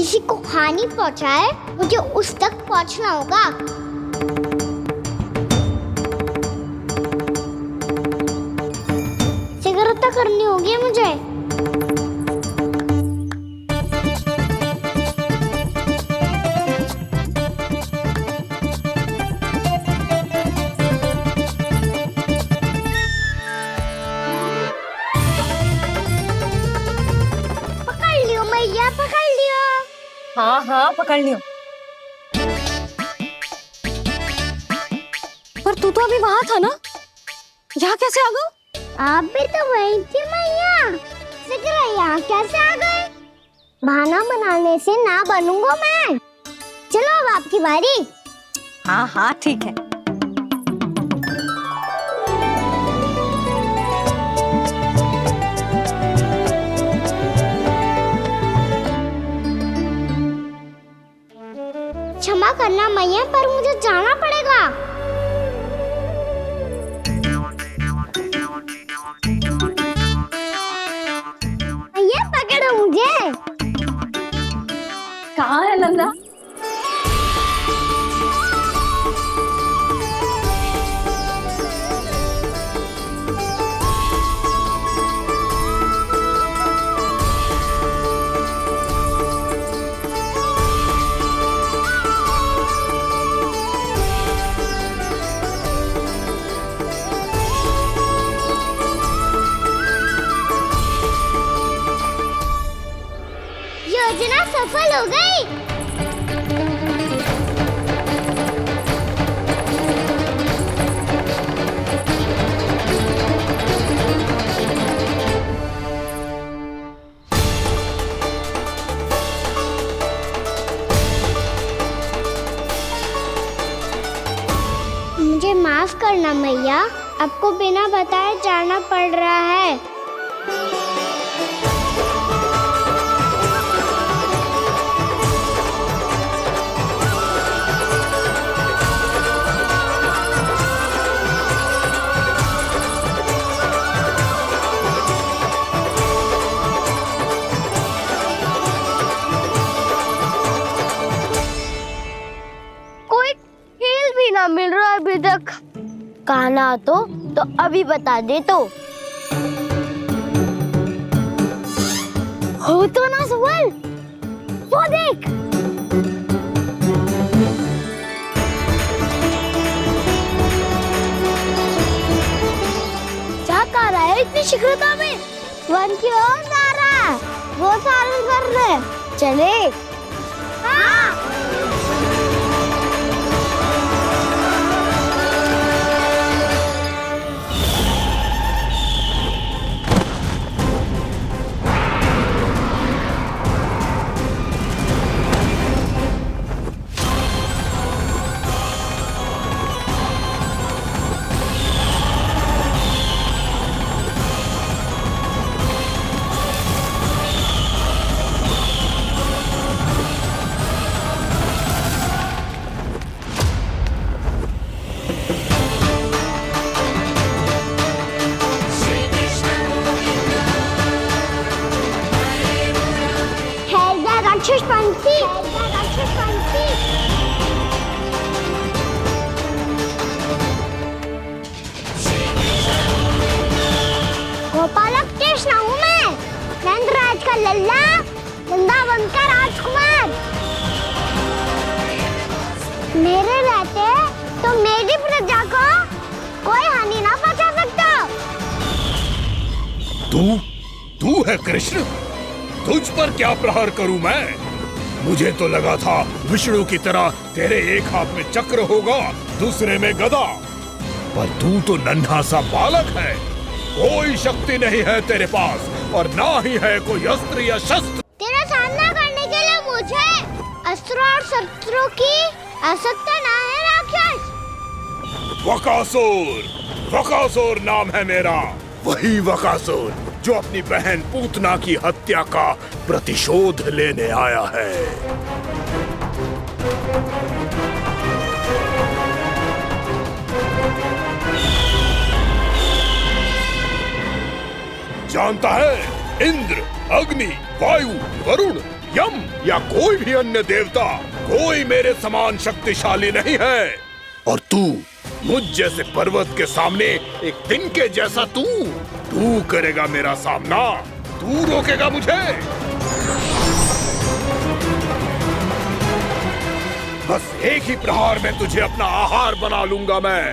किसी को हानि पहुंचाए मुझे उस तक पहुंचना होगा। सिगरेट करनी होगी मुझे। पकड़ लियो मैया, पकड़ लियो। हाँ हाँ पकड़ लियो। पर तू तो अभी वहां था ना, यहाँ कैसे आ गया? आप भी तो वही थी मैया, सिगरा यहाँ कैसे आ गए? बहाना बनाने से ना बनूंगा मैं। चलो अब आपकी बारी। हाँ हाँ ठीक है। क्षमा करना मैया, पर मुझे जाना पड़ेगा। मैया पकड़ो मुझे। कहाँ है नंदा? योजना सफल हो गई। मुझे माफ करना मैया, आपको बिना बताए जाना पड़ रहा है। कोई खेल भी ना मिल रहा अभी तक। कहना तो अभी बता दे तो। हो तो ना सवाल, वो देख। क्या कर रहा है इतनी शीघ्रता में? वन की ओर जा रहा है, वो सारे कर रहे। चले। हाँ। राक्षस पंछी, राक्षस पंछी। गोपालक कृष्ण हूँ मैं, नंदराज का लल्ला, वृंदावन का राजकुमार। मेरे रहते तो मेरी प्रजा को कोई हानि ना पहुंचा सकता। तू है कृष्ण? तुझ पर क्या प्रहार करूं मैं? मुझे तो लगा था विष्णु की तरह तेरे एक हाथ में चक्र होगा, दूसरे में गदा, पर तू तो नन्हा सा बालक है। कोई शक्ति नहीं है तेरे पास और ना ही है कोई अस्त्र या शस्त्र। तेरा सामना करने के लिए मुझे अस्त्र और शस्त्रों की आवश्यकता ना है राक्षस। वकासुर, वकासुर नाम है मेरा, वही वकासुर जो अपनी बहन पूतना की हत्या का प्रतिशोध लेने आया है। जानता है, इंद्र, अग्नि, वायु, वरुण यम या कोई भी अन्य देवता, कोई मेरे समान शक्तिशाली नहीं है। और तू, मुझ जैसे पर्वत के सामने एक तिनके जैसा तू करेगा मेरा सामना? तू रोकेगा मुझे? बस एक ही प्रहार में तुझे अपना आहार बना लूंगा मैं।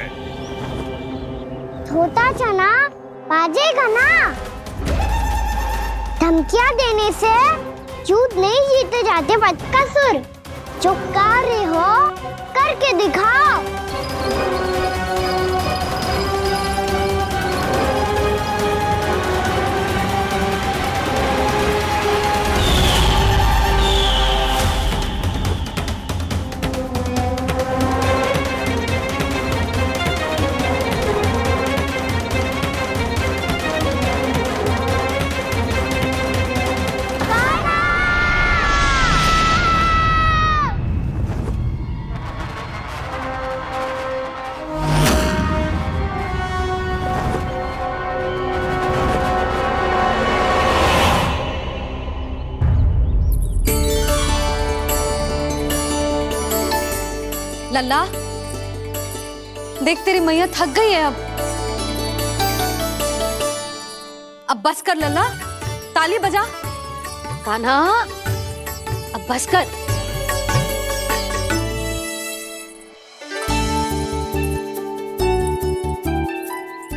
छोटा चना बाजेगा ना? धमकियां देने से युद्ध नहीं जीते जाते बदकसूर। जो कार्य हो करके दिखाओ। लल्ला, देख तेरी मैया थक गई है अब बस कर लल्ला, ताली बजा। कान्हा, अब बस कर।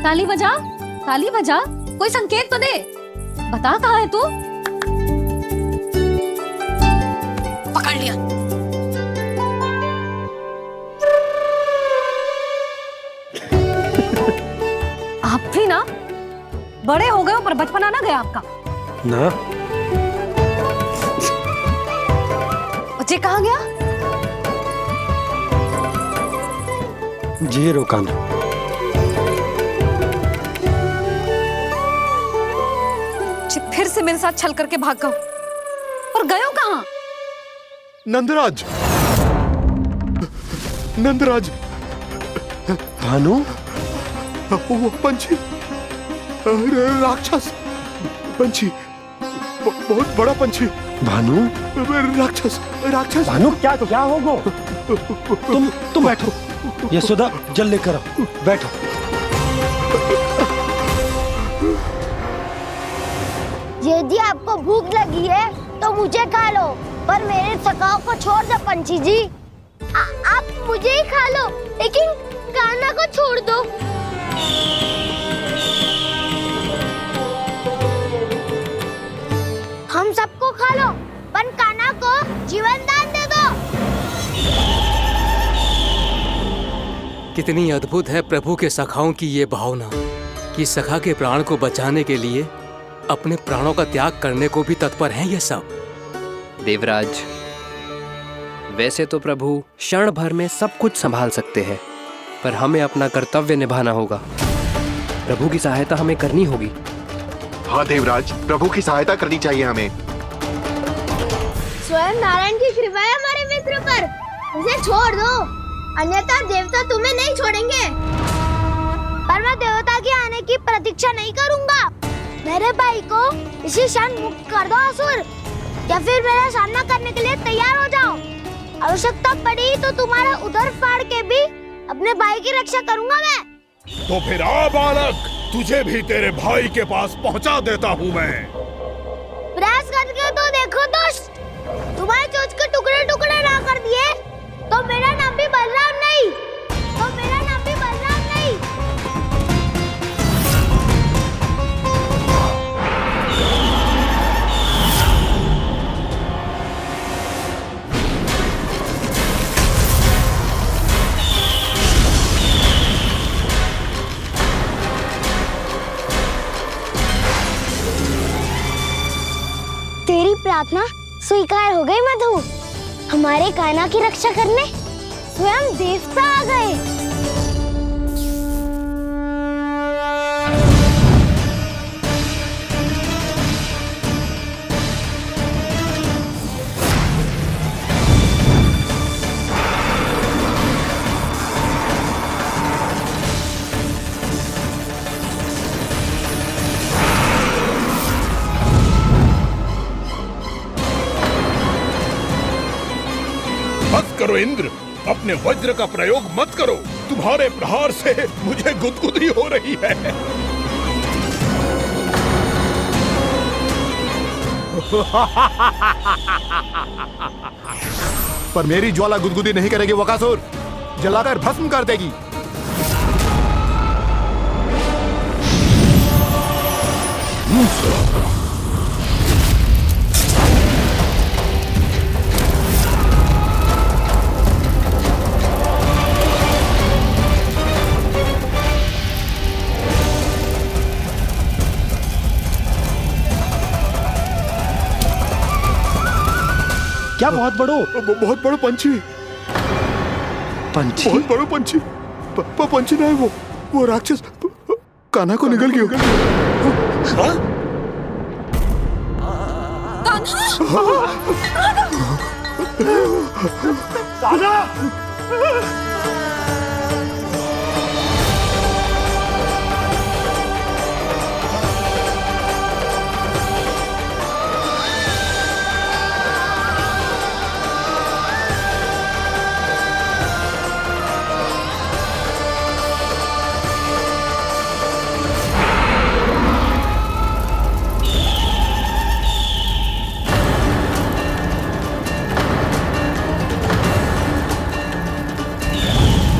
ताली बजा, ताली बजा, कोई संकेत तो दे। बता कहाँ है तू? पकड़ लिया। आप भी ना बड़े हो गए हो, पर बचपना ना गया आपका ना। बच्चे कहाँ गया? जी रोकान। फिर से मेरे साथ छल करके भाग गए और गए हो कहाँ? नंदराज, नंदराज। भानु, वो पंछी, राक्षस पंछी, बहुत बड़ा पंछी। भानु, राक्षस, राक्षस। भानु, क्या होगा? तुम बैठो। यशोदा, जल लेकर आओ। बैठो। यदि आपको भूख लगी है तो मुझे खा लो, पर मेरे सखाओं को छोड़ दो पंछी जी। आप मुझे ही खा लो, लेकिन कान्हा को छोड़ दो। हम सबको खा लो, पर कान्हा को जीवन दान दे दो। कितनी अद्भुत है प्रभु के सखाओं की ये भावना कि सखा के प्राण को बचाने के लिए अपने प्राणों का त्याग करने को भी तत्पर हैं ये सब। देवराज, वैसे तो प्रभु क्षण भर में सब कुछ संभाल सकते हैं, पर हमें अपना कर्तव्य निभाना होगा। प्रभु की सहायता हमें करनी होगी। हाँ देवराज, प्रभु की सहायता करनी चाहिए हमें। स्वयं नारायण की कृपा है हमारे मित्र पर, उसे छोड़ दो, अन्यथा देवता तुम्हें नहीं छोड़ेंगे। पर मैं देवता के आने की प्रतीक्षा नहीं करूंगा। मेरे भाई को इसी क्षण मुक्त कर दो असुर, या फिर मेरा सामना करने के लिए तैयार हो जाओ। आवश्यकता पड़ी तो तुम्हारा उधर फाड़ के भी अपने भाई की रक्षा करूंगा मैं। तो फिर आ बालक, तुझे भी तेरे भाई के पास पहुंचा देता हूँ मैं। प्रयास करके तो देखो दोस्त, तुम्हारे चोंच के टुकड़े टुकड़े ना कर दिए तो मेरा नाम भी बलराम नहीं, तो मेरा नाम भी बलराम नहीं। तेरी प्रार्थना स्वीकार हो गई मधु। हमारे कान्हा की रक्षा करने स्वयं देवता आ गए। करो इंद्र, अपने वज्र का प्रयोग मत करो। तुम्हारे प्रहार से मुझे गुदगुदी हो रही है। पर मेरी ज्वाला गुदगुदी नहीं करेगी बकासुर, जलाकर भस्म कर देगी। क्या बहुत बड़ो? बहुत बड़ा पंछी। पंछी? बहुत बड़ा पंछी। पंछी नहीं, वो राक्षस कान्हा को निगल गया।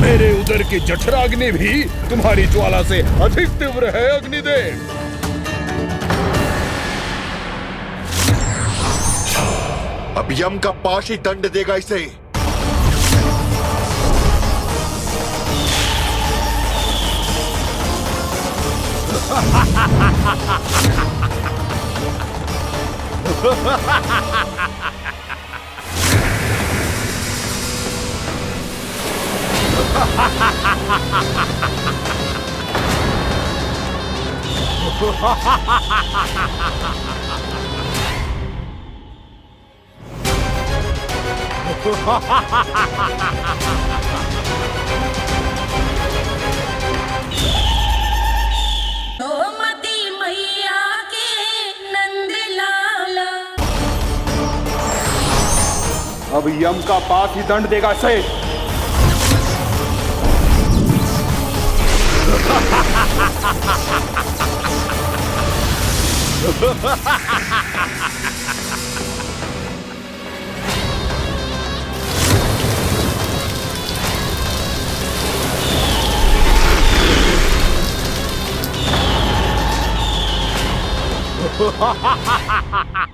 मेरे उदर की जठराग्नि भी तुम्हारी ज्वाला से अधिक तीव्र है अग्निदेव। अब यम का पाश ही दंड देगा इसे। गोमती मैया के नंद लाला। अब यम का पाश ही दंड देगा इसे।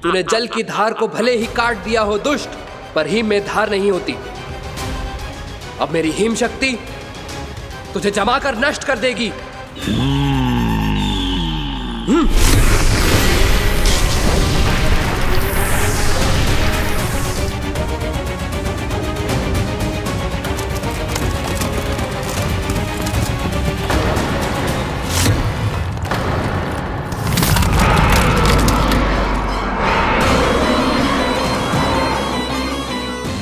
तूने जल की धार को भले ही काट दिया हो दुष्ट, पर हिम में धार नहीं होती। अब मेरी हिम शक्ति तुझे जमाकर नष्ट कर देगी।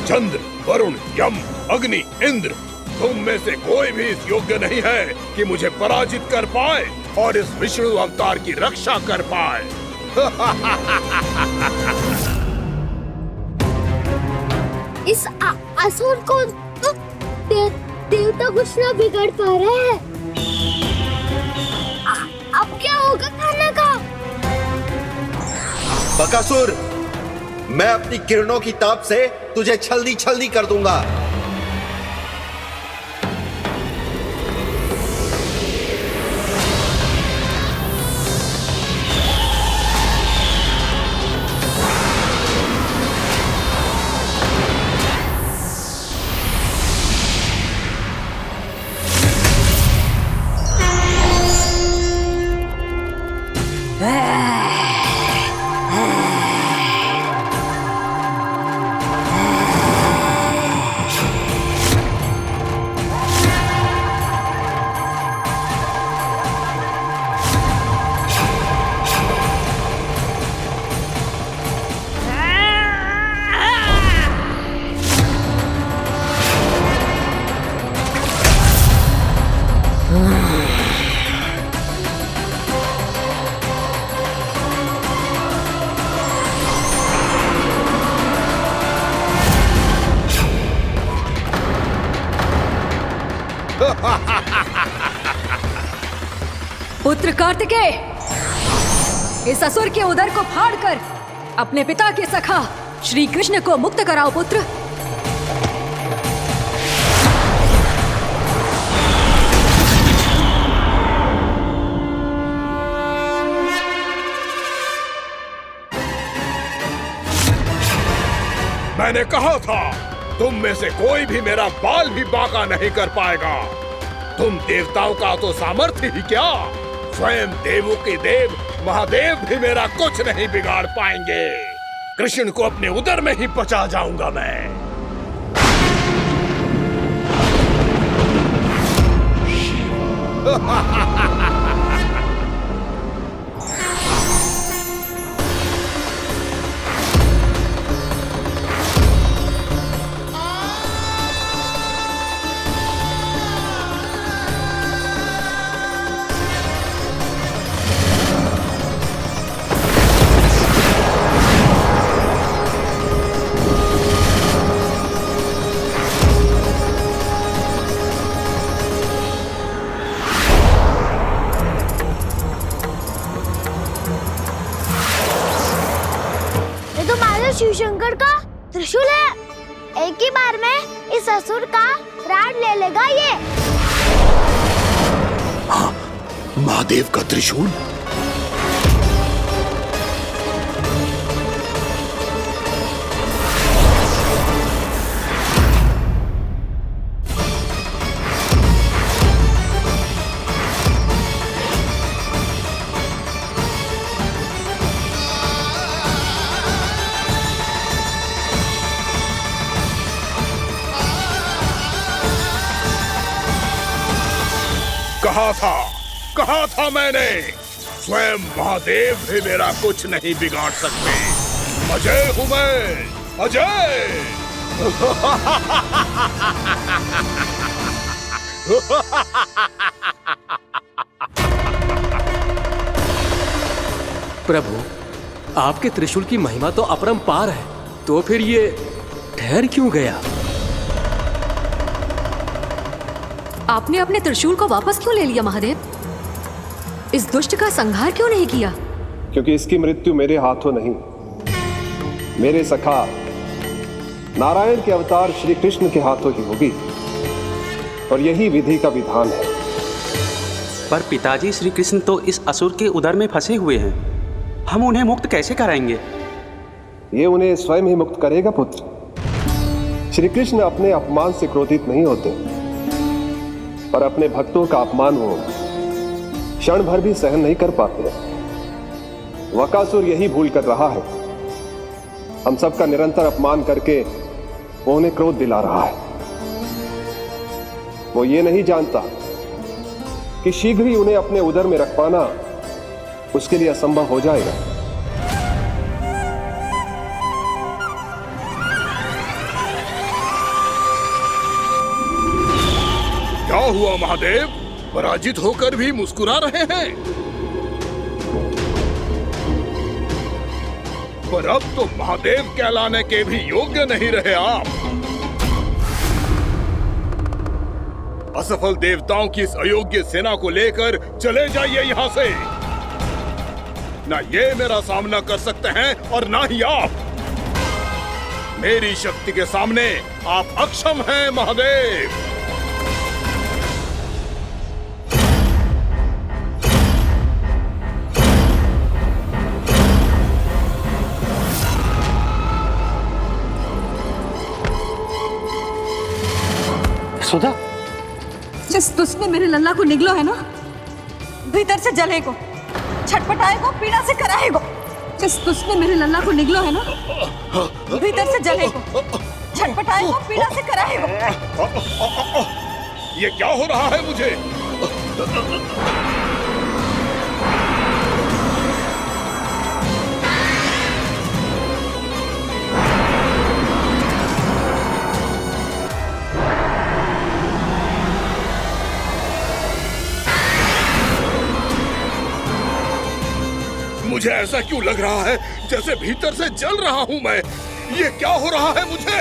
चंद्र, वरुण, यम, अग्नि, इंद्र, तुम में से कोई भी इस योग्य नहीं है कि मुझे पराजित कर पाए और इस विष्णु अवतार की रक्षा कर पाए। इस असुर को तो देवता कुछ ना बिगाड़ पा रहे हैं। अब क्या होगा खाना का? बकासुर, मैं अपनी किरणों की ताप से तुझे छलनी छलनी कर दूंगा। पुत्र कार्तिकेय, इस असुर के उदर को फाड़कर अपने पिता के सखा श्री कृष्ण को मुक्त कराओ पुत्र। मैंने कहा था तुम में से कोई भी मेरा बाल भी बांका नहीं कर पाएगा। तुम देवताओं का तो सामर्थ्य ही क्या, स्वयं देवों के देव महादेव भी मेरा कुछ नहीं बिगाड़ पाएंगे। कृष्ण को अपने उदर में ही पचा जाऊंगा मैं। शिव शंकर का त्रिशूल है। एक ही बार में इस असुर का प्राण ले लेगा ये। हाँ, महादेव का त्रिशूल। कहा था मैंने, स्वयं महादेव भी मेरा कुछ नहीं बिगाड़ सकते। अजय हूं मैं, अजय। प्रभु, आपके त्रिशूल की महिमा तो अपरंपार है, तो फिर ये ठहर क्यों गया? आपने अपने त्रिशूल को वापस क्यों ले लिया महादेव? इस दुष्ट का संहार क्यों नहीं किया? क्योंकि इसकी मृत्यु मेरे हाथों नहीं, मेरे सखा नारायण के अवतार श्री कृष्ण के हाथों ही होगी, और यही विधि का विधान है। पर पिताजी, श्री कृष्ण तो इस असुर के उदर में फंसे हुए हैं, हम उन्हें मुक्त कैसे कराएंगे? ये उन्हें स्वयं ही मुक्त करेगा पुत्र। श्री कृष्ण अपने अपमान से क्रोधित नहीं होते, पर अपने भक्तों का अपमान वो क्षण भर भी सहन नहीं कर पाते। वकासुर यही भूल कर रहा है, हम सबका निरंतर अपमान करके वो उन्हें क्रोध दिला रहा है। वो ये नहीं जानता कि शीघ्र ही उन्हें अपने उदर में रख पाना उसके लिए असंभव हो जाएगा। क्या हुआ महादेव, पराजित होकर भी मुस्कुरा रहे हैं? पर अब तो महादेव कहलाने के भी योग्य नहीं रहे आप। असफल देवताओं की इस अयोग्य सेना को लेकर चले जाइए यहाँ से। ना ये मेरा सामना कर सकते हैं और ना ही आप। मेरी शक्ति के सामने आप अक्षम हैं महादेव। सुधा, जिस दुष्ट ने मेरे लल्ला को निगलो है ना, भीतर से जलेगो, छटपटाएगो, पीड़ा से कराएगो। जिस दुष्ट ने मेरे लल्ला को निगलो है ना, भीतर से जलेगो, छटपटाएगो, पीड़ा से कराएगो। ये क्या हो रहा है मुझे? मुझे ऐसा क्यों लग रहा है जैसे भीतर से जल रहा हूं मैं। ये क्या हो रहा है मुझे?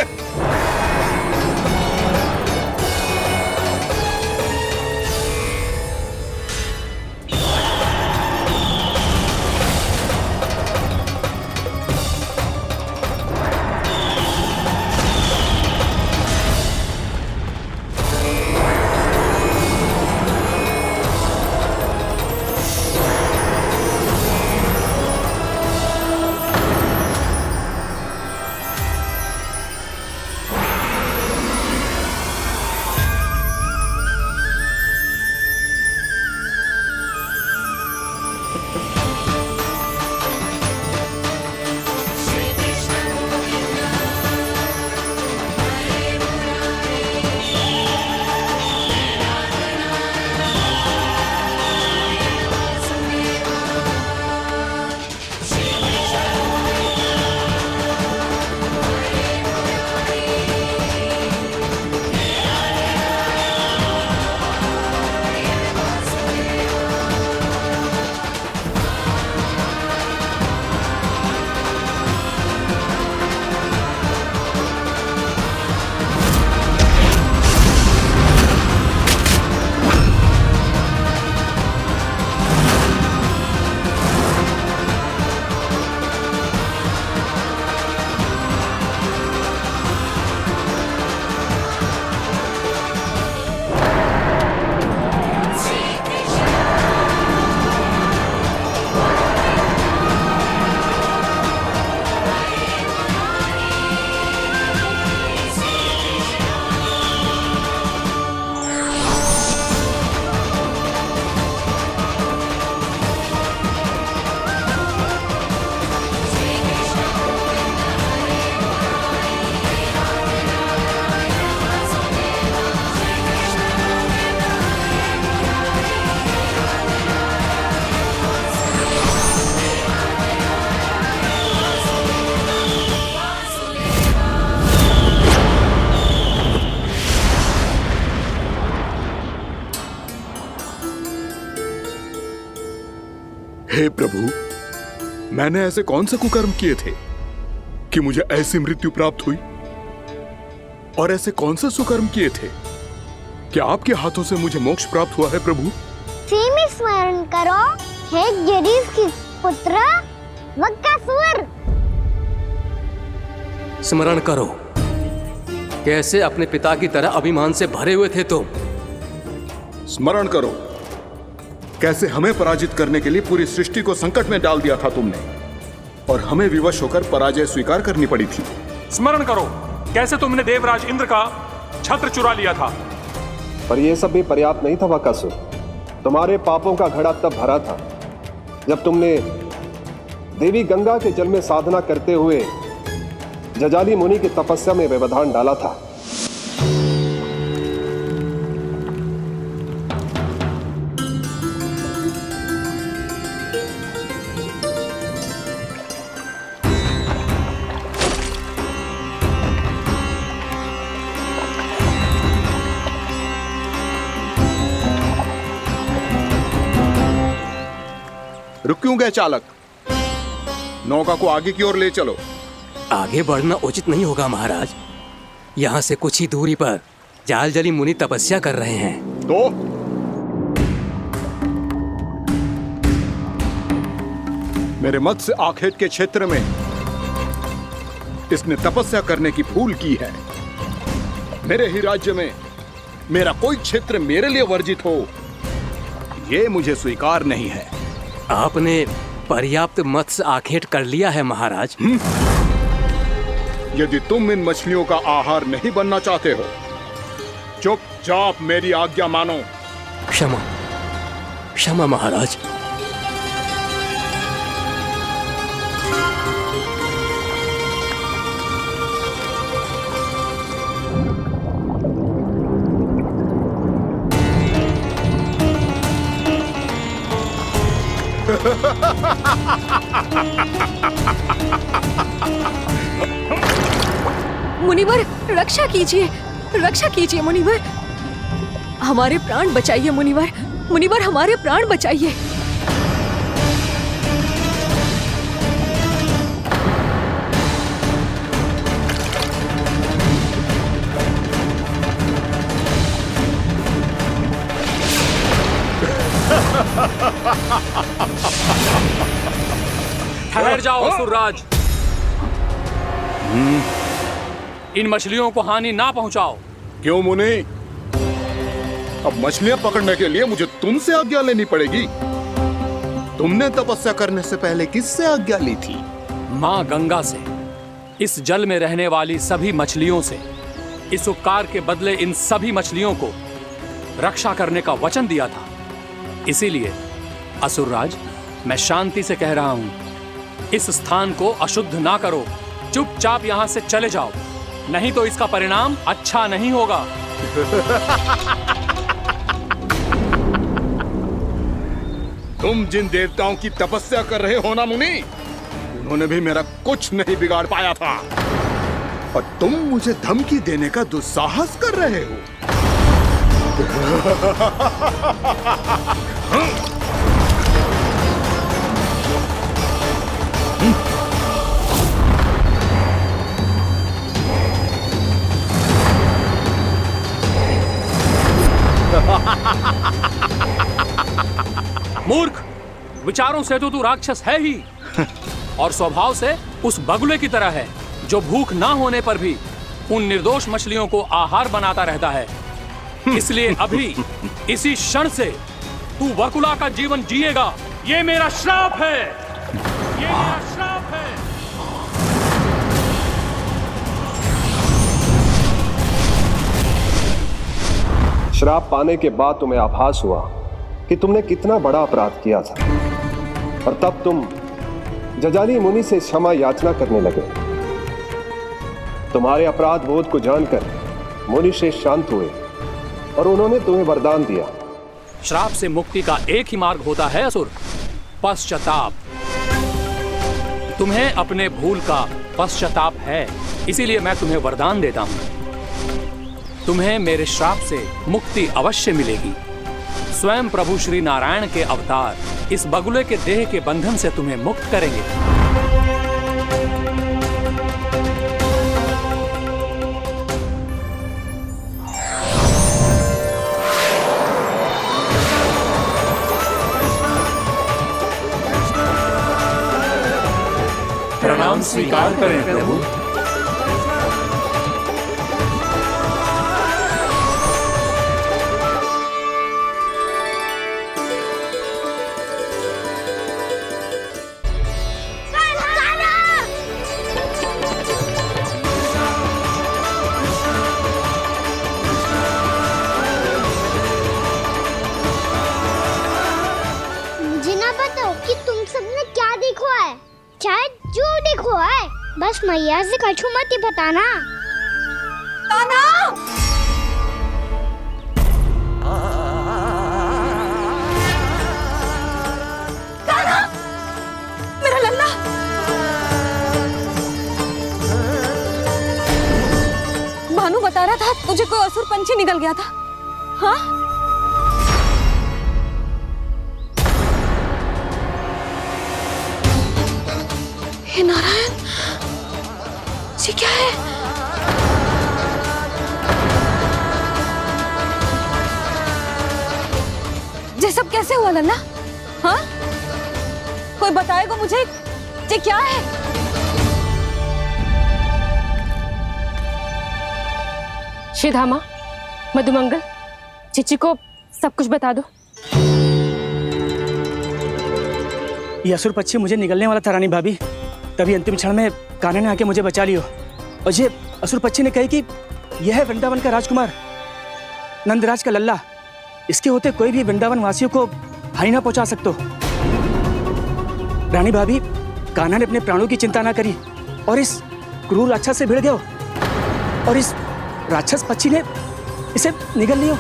हे प्रभु, मैंने ऐसे कौन से कुकर्म किए थे कि मुझे ऐसी मृत्यु प्राप्त हुई? और ऐसे कौन से सुकर्म किए थे कि आपके हाथों से मुझे मोक्ष प्राप्त हुआ है प्रभु? में स्मरण करो, हे गिरीश की पुत्र वक्कासुर। स्मरण करो, कैसे अपने पिता की तरह अभिमान से भरे हुए थे तुम। स्मरण करो, कैसे हमें पराजित करने के लिए पूरी सृष्टि को संकट में डाल दिया था तुमने, और हमें विवश होकर पराजय स्वीकार करनी पड़ी थी। स्मरण करो, कैसे तुमने देवराज इंद्र का छत्र चुरा लिया था। पर यह सब भी पर्याप्त नहीं था वक्कासुर। तुम्हारे पापों का घड़ा तब भरा था जब तुमने देवी गंगा के जल में साधना करते हुए जजाली मुनि की तपस्या में व्यवधान डाला था। रुक क्यों गए चालक? नौका को आगे की ओर ले चलो। आगे बढ़ना उचित नहीं होगा महाराज। यहाँ से कुछ ही दूरी पर जालजली मुनि तपस्या कर रहे हैं। तो मेरे मत्स्य आखेट के क्षेत्र में इसने तपस्या करने की भूल की है। मेरे ही राज्य में मेरा कोई क्षेत्र मेरे लिए वर्जित हो, यह मुझे स्वीकार नहीं है। आपने पर्याप्त मत्स्य आखेट कर लिया है महाराज। यदि तुम इन मछलियों का आहार नहीं बनना चाहते हो, चुपचाप मेरी आज्ञा मानो। क्षमा, क्षमा महाराज। मुनिवर, रक्षा कीजिए, रक्षा कीजिए मुनिवर। हमारे प्राण बचाइए मुनिवर, मुनिवर हमारे प्राण बचाइए। ठहर जाओ असुरराज, इन मछलियों को हानि ना पहुंचाओ। क्यों मुनि? अब मछलियां पकड़ने के लिए मुझे तुमसे आज्ञा लेनी पड़ेगी। तुमने तपस्या करने से पहले किससे आज्ञा ली थी? मां गंगा से, इस जल में रहने वाली सभी मछलियों से। इस उपकार के बदले इन सभी मछलियों को रक्षा करने का वचन दिया था। इसीलिए असुरराज, मैं शांति से कह रहा हूं, इस स्थान को अशुद्ध ना करो। चुपचाप यहां से चले जाओ, नहीं तो इसका परिणाम अच्छा नहीं होगा। तुम जिन देवताओं की तपस्या कर रहे हो ना मुनि, उन्होंने भी मेरा कुछ नहीं बिगाड़ पाया था, और तुम मुझे धमकी देने का दुस्साहस कर रहे हो। मूर्ख, विचारों से तो तू राक्षस है ही, और स्वभाव से उस बगुले की तरह है जो भूख ना होने पर भी उन निर्दोष मछलियों को आहार बनाता रहता है। इसलिए अभी इसी क्षण से तू बगुला का जीवन जिएगा। ये मेरा श्राप है, ये मेरा श्राप है। श्राप पाने के बाद तुम्हें आभास हुआ कि तुमने कितना बड़ा अपराध किया था, और तब तुम जजाली मुनि से क्षमा याचना करने लगे। तुम्हारे अपराध बोध को जानकर मुनि श्रेष्ठ शांत हुए और उन्होंने तुम्हें वरदान दिया। श्राप से मुक्ति का एक ही मार्ग होता है असुर, पश्चाताप। तुम्हें अपने भूल का पश्चाताप है, इसीलिए मैं तुम्हें वरदान देता हूं। तुम्हें मेरे श्राप से मुक्ति अवश्य मिलेगी। स्वयं प्रभु श्री नारायण के अवतार इस बगुले के देह के बंधन से तुम्हें मुक्त करेंगे। प्रणाम स्वीकार करें प्रभु। बस मैया से कछु मत ही बताना। कान्हा! कान्हा! मेरा लल्ला! भानु बता रहा था तुझे कोई असुर पंछी निकल गया था। हाँ? हे नारायण, ये क्या है? ये सब कैसे हुआ लल्ला? हाँ? कोई बताएगा मुझे ये क्या है? श्रीधामा, मधुमंगल, चिची को सब कुछ बता दो। ये असुर पक्षी मुझे निगलने वाला था रानी भाभी, तभी अंतिम क्षण में कान्हा ने आके मुझे बचा लियो। और ये असुर पक्षी ने कही कि यह है वृंदावन का राजकुमार, नंदराज का लल्ला। इसके होते कोई भी वृंदावन वासियों को हानि ना पहुंचा सकते। रानी भाभी, कान्हा ने अपने प्राणों की चिंता ना करी और इस क्रूर राक्षस से भिड़ गयो, और इस राक्षस पक्षी ने इसे निगल लियो।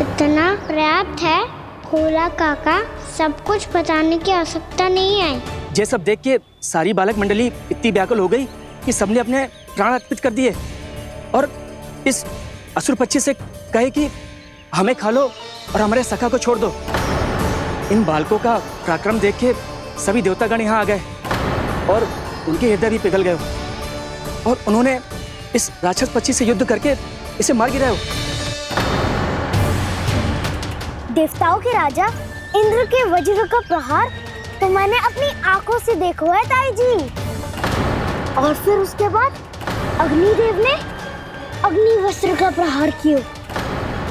इतना पर्याप्त है भोला काका, सब कुछ बताने की आवश्यकता नहीं है। ये सब देख के सारी बालक मंडली इतनी व्याकुल हो गई कि सबने अपने प्राण अर्पित कर दिए, और इस असुर पक्षी से कहे कि हमें खा लो और हमारे सखा को छोड़ दो। इन बालकों का पराक्रम देख के सभी देवतागण यहाँ आ गए और उनके हृदय भी पिघल गए, और उन्होंने इस राक्षस पक्षी से युद्ध करके इसे मार गिराया। देवताओं के राजा इंद्र के वज्र का प्रहार तो मैंने अपनी आंखों से देखा है ताई जी। और फिर उसके बाद अग्निदेव ने अग्निवस्त्र का प्रहार किया।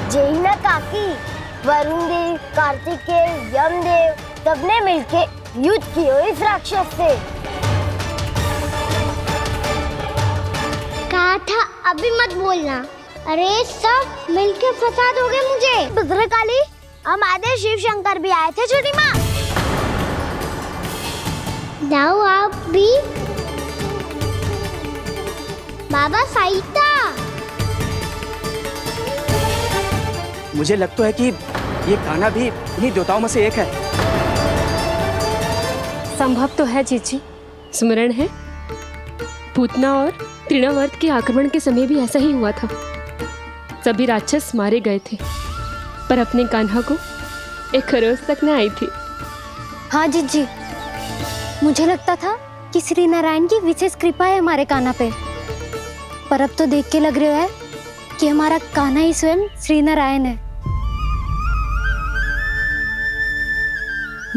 जय ना काकी, वरुण देव, कार्तिकेय, यमदेव सबने मिलके युद्ध किया इस राक्षस से। कहा था अभी मत बोलना। अरे सब मिलके फंसा दोगे मुझे। भद्रकाली, हमारे शिव शंकर भी आए थे छोटी माँ। जाओ आप भी। बाबा साईता। मुझे लगता है कि ये कान्हा भी इन्हीं देवताओं में से एक है। संभव तो है जीजी। स्मरण है पूतना और तृणावर्त के आक्रमण के समय भी ऐसा ही हुआ था। सभी राक्षस मारे गए थे पर अपने कान्हा को एक खरोच तक न आई थी। हाँ जीजी, मुझे लगता था कि श्री नारायण की विशेष कृपा है हमारे कान्हा पे, पर अब तो देख के लग रहा है कि हमारा कान्हा ही स्वयं श्री नारायण है।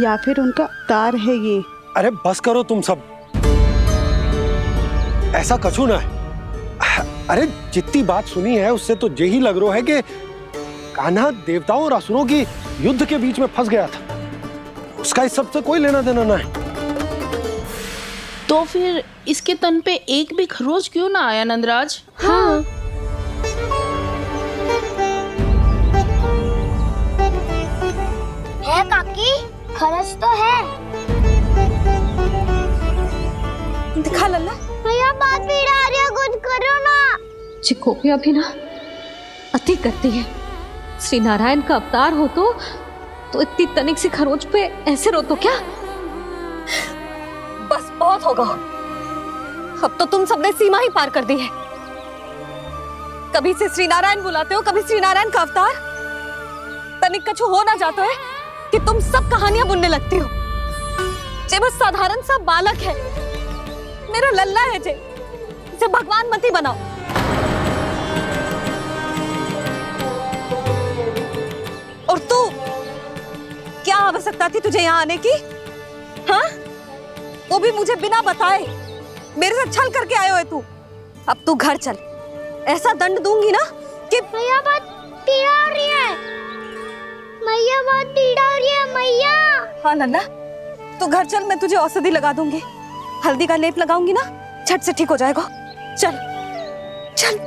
या फिर उनका अवतार है ये। अरे बस करो तुम सब, ऐसा कछु ना है। अरे जितनी बात सुनी है उससे तो यही लग रहा है कि कान्हा देवताओं और असुरों की युद्ध के बीच में फंस गया था। उसका इस सब से कोई लेना देना ना है। तो फिर इसके तन पे एक भी खरोच क्यों ना आया नंदराज? हाँ, है काकी, खरच तो है। दिखा लल्ला। भैया बात पीड़ा आ रही है, कुछ करो ना। जी गोपियां भी ना अति करती है। श्री नारायण का अवतार हो तो इतनी तनिक सी खरोच पे ऐसे रो तो क्या? बस बहुत होगा। अब तो तुम सबने सीमा ही पार कर दी है। कभी से श्री नारायण बुलाते हो, कभी श्री नारायण का अवतार। तनिक कछु हो ना जाता है कि तुम सब कहानियां बुनने लगती हो। जे बस साधारण सा बालक है, मेरा लल्ला है जे, इसे भगवान मत ही बनाओ। और तू, क्या आवश्यकता थी तुझे यहाँ आने की? हाँ, वो भी मुझे बिना बताए। मेरे साथ छल करके आए हो तू। अब तू घर चल, ऐसा दंड दूंगी ना कि भैया बहुत पीड़ा हो रही है। मैया बहुत पीड़ा हो रही है मैया। हाँ नन्ना, तू घर चल, मैं तुझे औषधि लगा दूंगी। हल्दी का लेप लगाऊंगी ना, झट से ठीक हो जाएगा। चल चल।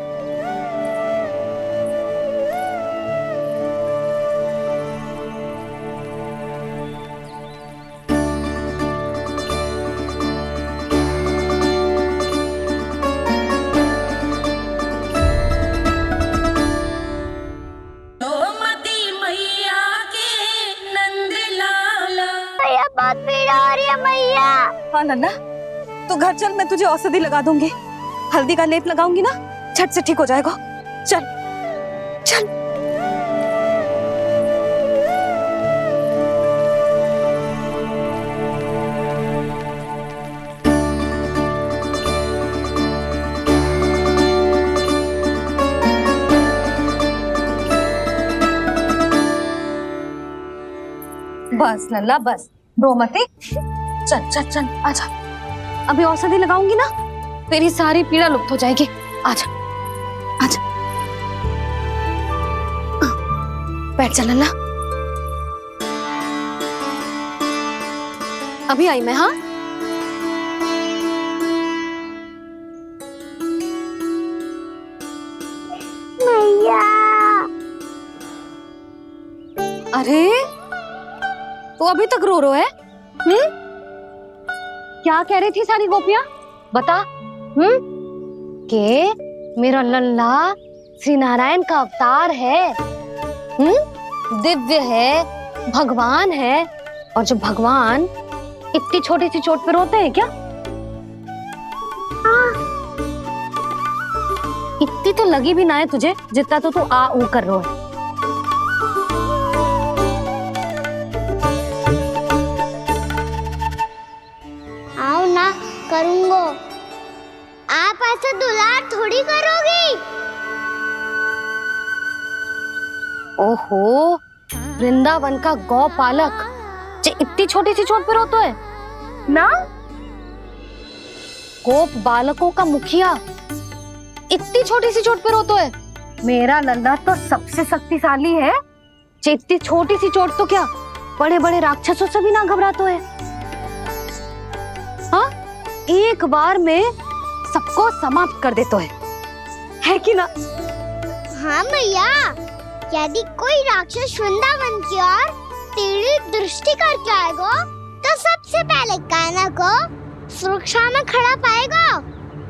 बहुत पीड़ा हो रही है मैया। हाँ नन्ना, तू घर चल, मैं तुझे औषधि लगा दूंगी। हल्दी का लेप लगाऊंगी ना, झट से ठीक हो जाएगा। चल चल। बस लल्ला बस, रो मत। चल चल चल, आजा। अभी औषधि लगाऊंगी ना, तेरी सारी पीड़ा लुप्त हो जाएगी। आजा आजा, बैठ जा लल्ला। अभी आई मैं। हाँ, मैया। अरे तो अभी तक रो रो है? क्या कह रही थी सारी गोपियां? बता। के मेरा लल्ला श्री नारायण का अवतार है। दिव्य है, भगवान है। और जब भगवान इतनी छोटी सी चोट पे रोते हैं क्या? इतनी तो लगी भी ना है तुझे जितना तो तू आ ऊ कर रो है। आओ ना, करूंगो। आप ऐसा दुलार थोड़ी करोगी। ओहो, वृंदावन का गौपालक जे इतनी छोटी सी चोट पे रोता है ना? गोप बालकों का मुखिया इतनी छोटी सी चोट पे रोता है? मेरा लल्ला तो सबसे शक्तिशाली है। जे इतनी छोटी सी चोट तो क्या बड़े बड़े राक्षसों से भी ना घबराता है। हाँ, एक बार में सबको समाप्त कर देता है कि ना? हाँ मैया, यदि कोई राक्षस वृंदावन की ओर टेढ़ी दृष्टि करके आएगा तो सबसे पहले कान्हा को सुरक्षा में खड़ा पाएगा,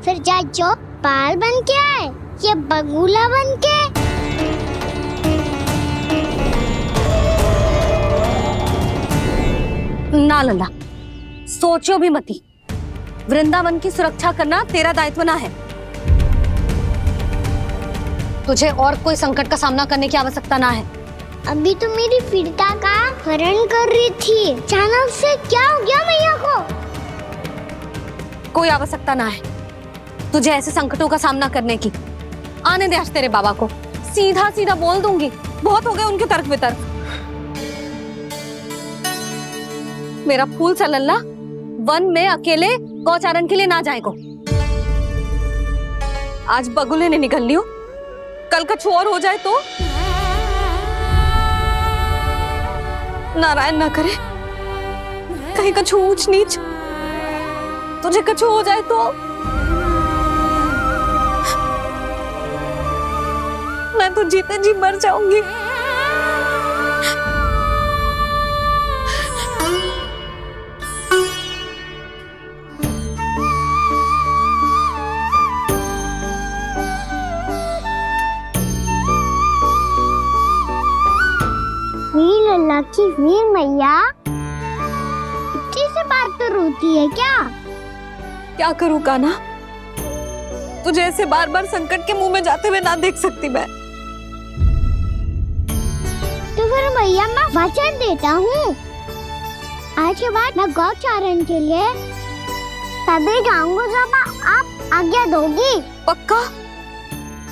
फिर चाहे जो बाल बन के आए या बगुला बन के। ना लल्ला, सोचो भी मती। वृंदावन की सुरक्षा करना तेरा दायित्व ना है। तुझे और कोई संकट का सामना करने की आवश्यकता ना है। अभी तो मेरी पीड़िता का हरण कर रही थी, अचानक से क्या हो गया मैया को? कोई आवश्यकता ना है तुझे ऐसे संकटों का सामना करने की। आने दे आज तेरे बाबा को, सीधा सीधा बोल दूंगी। बहुत हो गए उनके तर्क वितर्क। मेरा फूल सा लल्ला वन में अकेले गौचारण के लिए ना जाए को। आज बगुले ने निकल लियो, कल कछु और हो जाए तो? नारायण ना करे, कहीं कछु ऊंच नीच तुझे कछु हो जाए तो? मैं तो जीते जी मर जाऊंगी। वीर लल्ला की वीर मैया इतनी से बात तो रोती है क्या? क्या करूं कान्हा, तुझे ऐसे बार बार संकट के मुंह में जाते हुए ना देख सकती मैं। तो फिर मैया मैं वचन देता हूँ, आज के बाद मैं गौचारण के लिए तभी जाऊंगा जब आप आज्ञा दोगी। पक्का?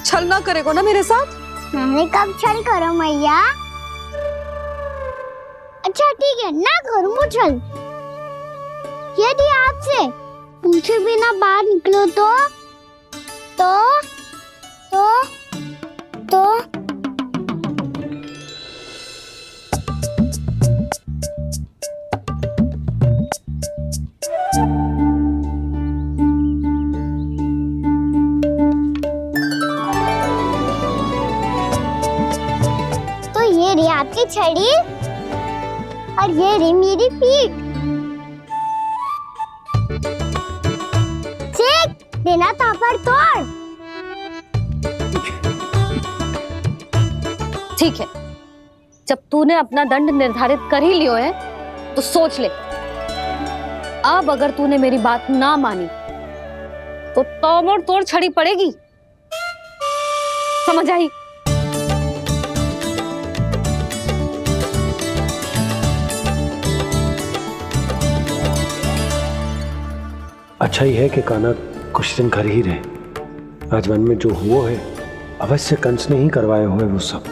छल ना करेगा ना मेरे साथ? मैंने कब छल करो मैया? अच्छा ठीक है, ना करूँगा छल। यदि आपसे पूछे बिना बाहर निकलो तो ये रही आपकी छड़ी और ये रही मेरी पीठ। ठीक बिना तापर तोड़। ठीक है, जब तूने अपना दंड निर्धारित कर ही लियो है तो सोच ले, अब अगर तूने मेरी बात ना मानी तो तोड़ तोड़ छड़ी पड़ेगी। समझ आई? अच्छा ही है कि कान्हा कुछ दिन घर ही रहे। आज वन में जो हुआ है अवश्य कंस ने ही करवाए हुए वो सब।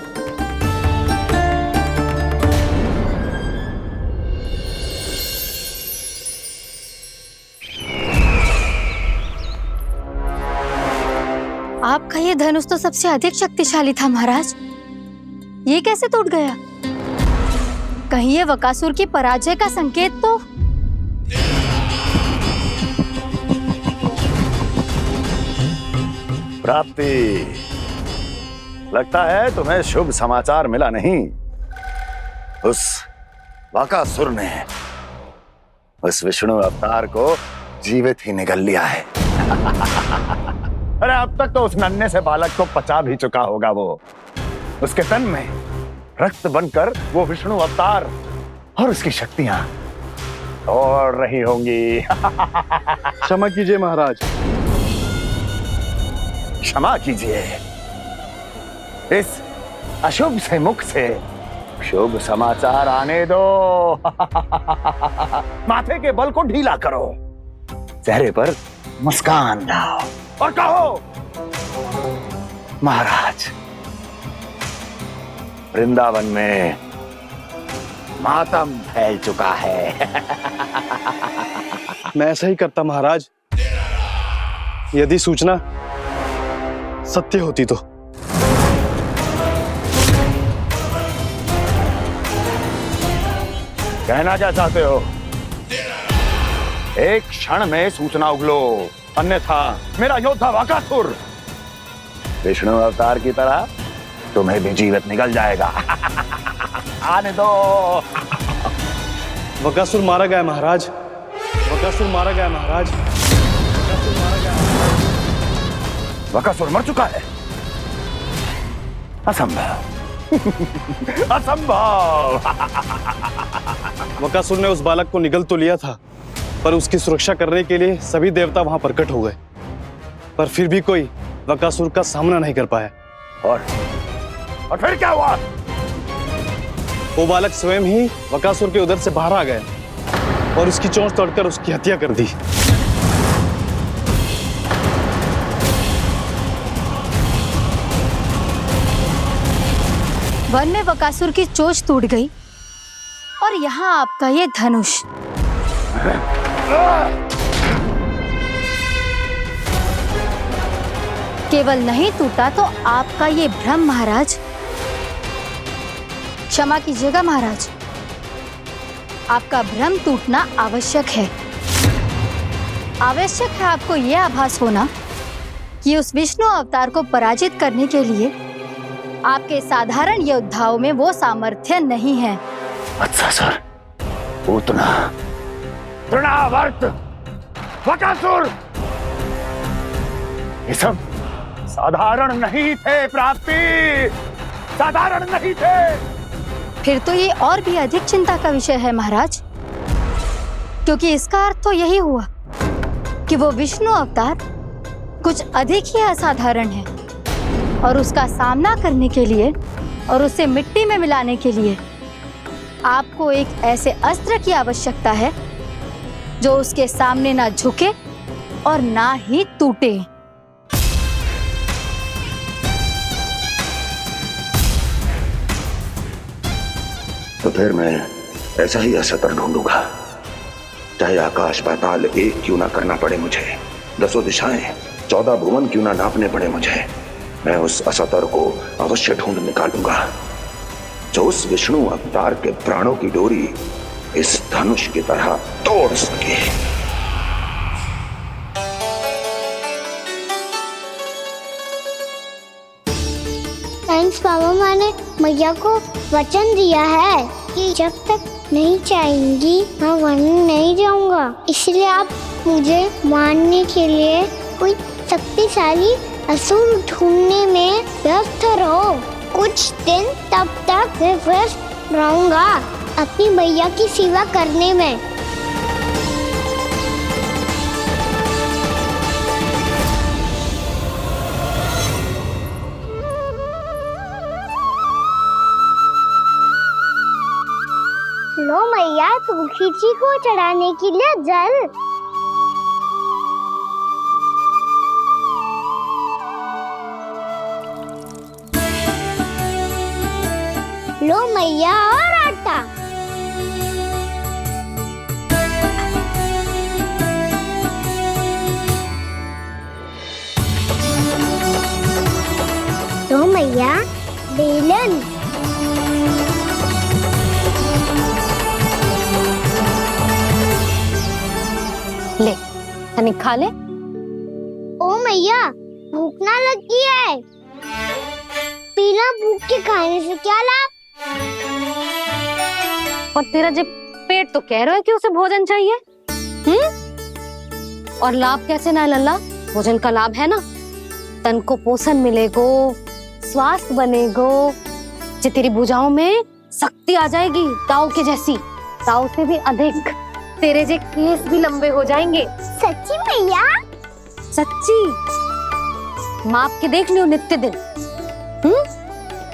आपका ये धनुष तो सबसे अधिक शक्तिशाली था महाराज, ये कैसे टूट गया? कहीं ये बकासुर की पराजय का संकेत तो? प्राप्ति, लगता है तुम्हें शुभ समाचार मिला नहीं। उस बकासुर ने उस विष्णु अवतार को जीवित ही निगल लिया है। अरे अब तक तो उस नन्हे से बालक को पचा भी चुका होगा वो। उसके तन में रक्त बनकर वो विष्णु अवतार और उसकी शक्तियां दौड़ रही होंगी। क्षमा कीजिए महाराज। क्षमा कीजिए, इस अशुभ से मुख से शुभ समाचार आने दो। माथे के बल को ढीला करो, चेहरे पर मुस्कान लाओ और कहो, महाराज वृंदावन में मातम फैल चुका है। मैं ऐसा ही करता महाराज, यदि सूचना सत्य होती तो। कहना क्या चाहते हो? एक क्षण में सूचना उगलो, अन्यथा मेरा योद्धा बकासुर विष्णु अवतार की तरह तुम्हें भी जीवित निकल जाएगा। आने दो। बकासुर मारा गया महाराज, बकासुर मारा गया महाराज, बकासुर मारा गया। बकासुर मर चुका है? असंभव। असंभव। बकासुर ने उस बालक को निगल तो लिया था, पर उसकी सुरक्षा करने के लिए सभी देवता वहां प्रकट हो गए, पर फिर भी कोई बकासुर का सामना नहीं कर पाया। और फिर क्या हुआ? वो बालक स्वयं ही बकासुर के उदर से बाहर आ गए और उसकी चोंच तोड़कर उसकी हत्या कर दी। वन में बकासुर की चोंच टूट गई और यहाँ आपका ये धनुष। केवल नहीं टूटा तो आपका ये भ्रम महाराज। क्षमा कीजिएगा महाराज, आपका भ्रम टूटना आवश्यक है। आवश्यक है आपको यह आभास होना कि उस विष्णु अवतार को पराजित करने के लिए आपके साधारण योद्धाओं में वो सामर्थ्य नहीं है। अच्छा सर, उतना तृणावर्त, बकासुर, ये सब साधारण नहीं थे प्राप्ति, साधारण नहीं थे। फिर तो ये और भी अधिक चिंता का विषय है महाराज, क्योंकि इसका अर्थ तो यही हुआ कि वो विष्णु अवतार कुछ अधिक ही असाधारण है और उसका सामना करने के लिए और उसे मिट्टी में मिलाने के लिए आपको एक ऐसे अस्त्र की आवश्यकता है जो उसके सामने ना झुके और ना ही टूटे। तो फिर मैं ऐसा ही असतर ढूंढूंगा, चाहे आकाश पाताल एक क्यों ना करना पड़े मुझे, 10 दिशाएं 14 भुवन क्यों ना नापने पड़े मुझे, मैं उस असतर को अवश्य ढूंढ निकालूंगा जो उस विष्णु अवतार के प्राणों की डोरी इस धनुष की तरह तोड़ सके। थैंक्स पापा, मैंने मैया को वचन दिया है कि जब तक नहीं चाहेंगी मैं वन नहीं जाऊंगा, इसलिए आप मुझे मारने के लिए कोई शक्तिशाली असुर ढूंढने में व्यस्त रहो। कुछ दिन तब तक मैं व्यस्त रहूंगा अपनी मैया की सेवा करने में। लो मैया, तुलसी जी को चढ़ाने के लिए जल। लो मैया, और आटा। लो मैया, बेलन। ले, तनी खा ले। ओ मैया, भूख ना लगी है। बिना भूख के खाने से क्या लाभ? और तेरा जब पेट तो कह रहा है कि उसे भोजन चाहिए, और लाभ कैसे ना लल्ला? भोजन का लाभ है ना, तन को पोषण मिलेगो, स्वास्थ्य बनेगो, जो तेरी भुजाओं में शक्ति आ जाएगी, ताऊ के जैसी, ताऊ से भी अधिक। तेरे जे केस भी लंबे हो जाएंगे। सच्ची मैया? सच्ची। माप के देख लियो नित्य दिन।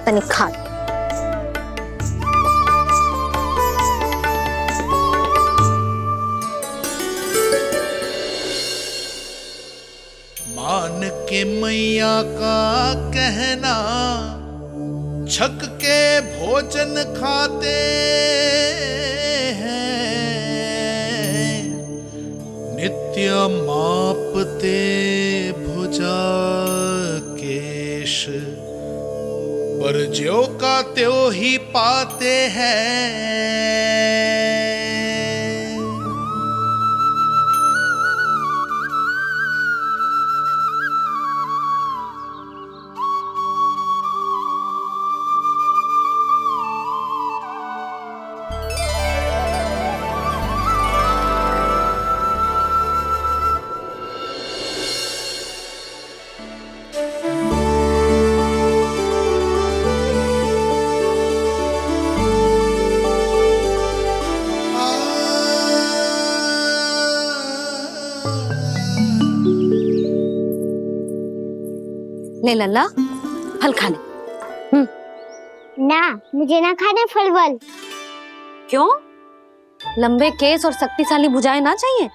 तनी खा। मान के मैया का कहना, छक के भोजन खाते हैं, नित्य मापते भुजा केश, पर ज्यो का त्यों ही पाते हैं। ले लल्ला, फल खा ले। ना, मुझे ना खाने फल वल। क्यों? लंबे केस और शक्तिशाली भुजाएं ना चाहिए?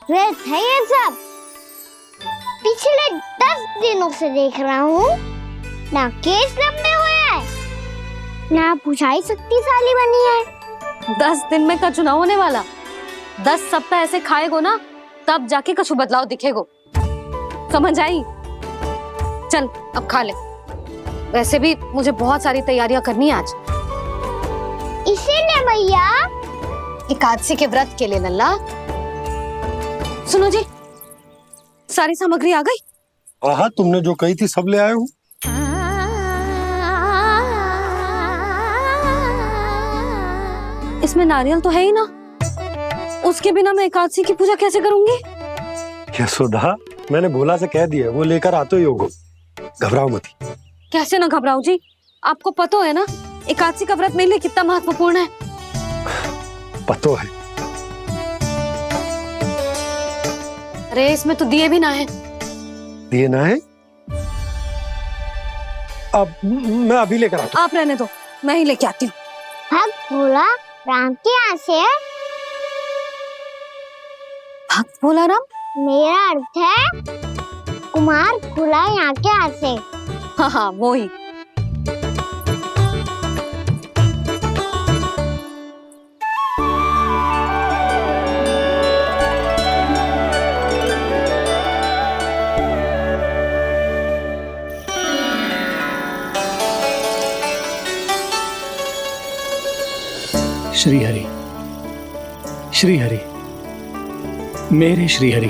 व्यर्थ है ये सब। पिछले 10 दिनों से देख रहा हूँ, ना केस लंबे हुए हैं, ना भुजाएं शक्तिशाली बनी है। 10 दिन में का चुनाव होने वाला। 10 सप्ताह ऐसे खाएगो ना, तब जाके कछु बदलाव दिखेगो। समझ आई? चल अब खा ले। वैसे भी मुझे बहुत सारी तैयारियां करनी है आज। इसीलिए भैया एकादशी के व्रत के लिए लल्ला। सुनो जी, सारी सामग्री आ गई? हाँ, तुमने जो कही थी सब ले आए हूँ। इसमें नारियल तो है ही ना, उसके बिना मैं एकादशी की पूजा कैसे करूंगी? यशोदा, मैंने भोला से कह दिया, वो लेकर आते ही होगो। घबराओ मत। कैसे ना घबराओ जी, आपको पता है ना एकादशी का व्रत मेरे लिए कितना महत्वपूर्ण है। पतो है। अरे इसमें तो दिए भी ना है। दिए ना है? अब मैं अभी लेकर आता हूँ। आप रहने दो, मैं ही लेके आती हूँ। भक्त भोला राम के यहाँ से है? भक्त भोला राम? मेरा अर्थ है कुमार भोला यहाँ के यहाँ से। हाँ हाँ, वो ही। श्री हरि, श्री हरि, मेरे श्री हरि।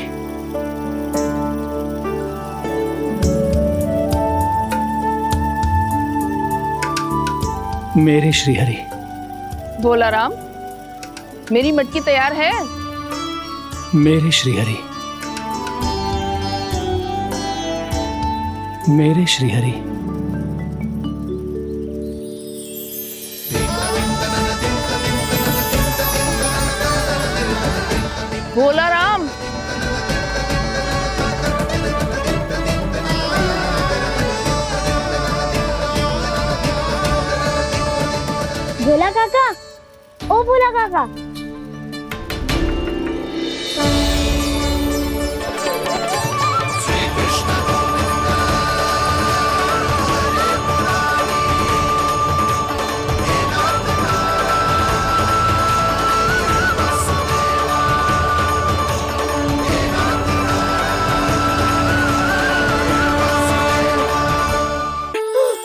मेरे श्री हरि। भोला राम, मेरी मटकी तैयार है? मेरे श्री हरि, मेरे श्री हरि। भोला राम, भोला काका, ओ भोला काका।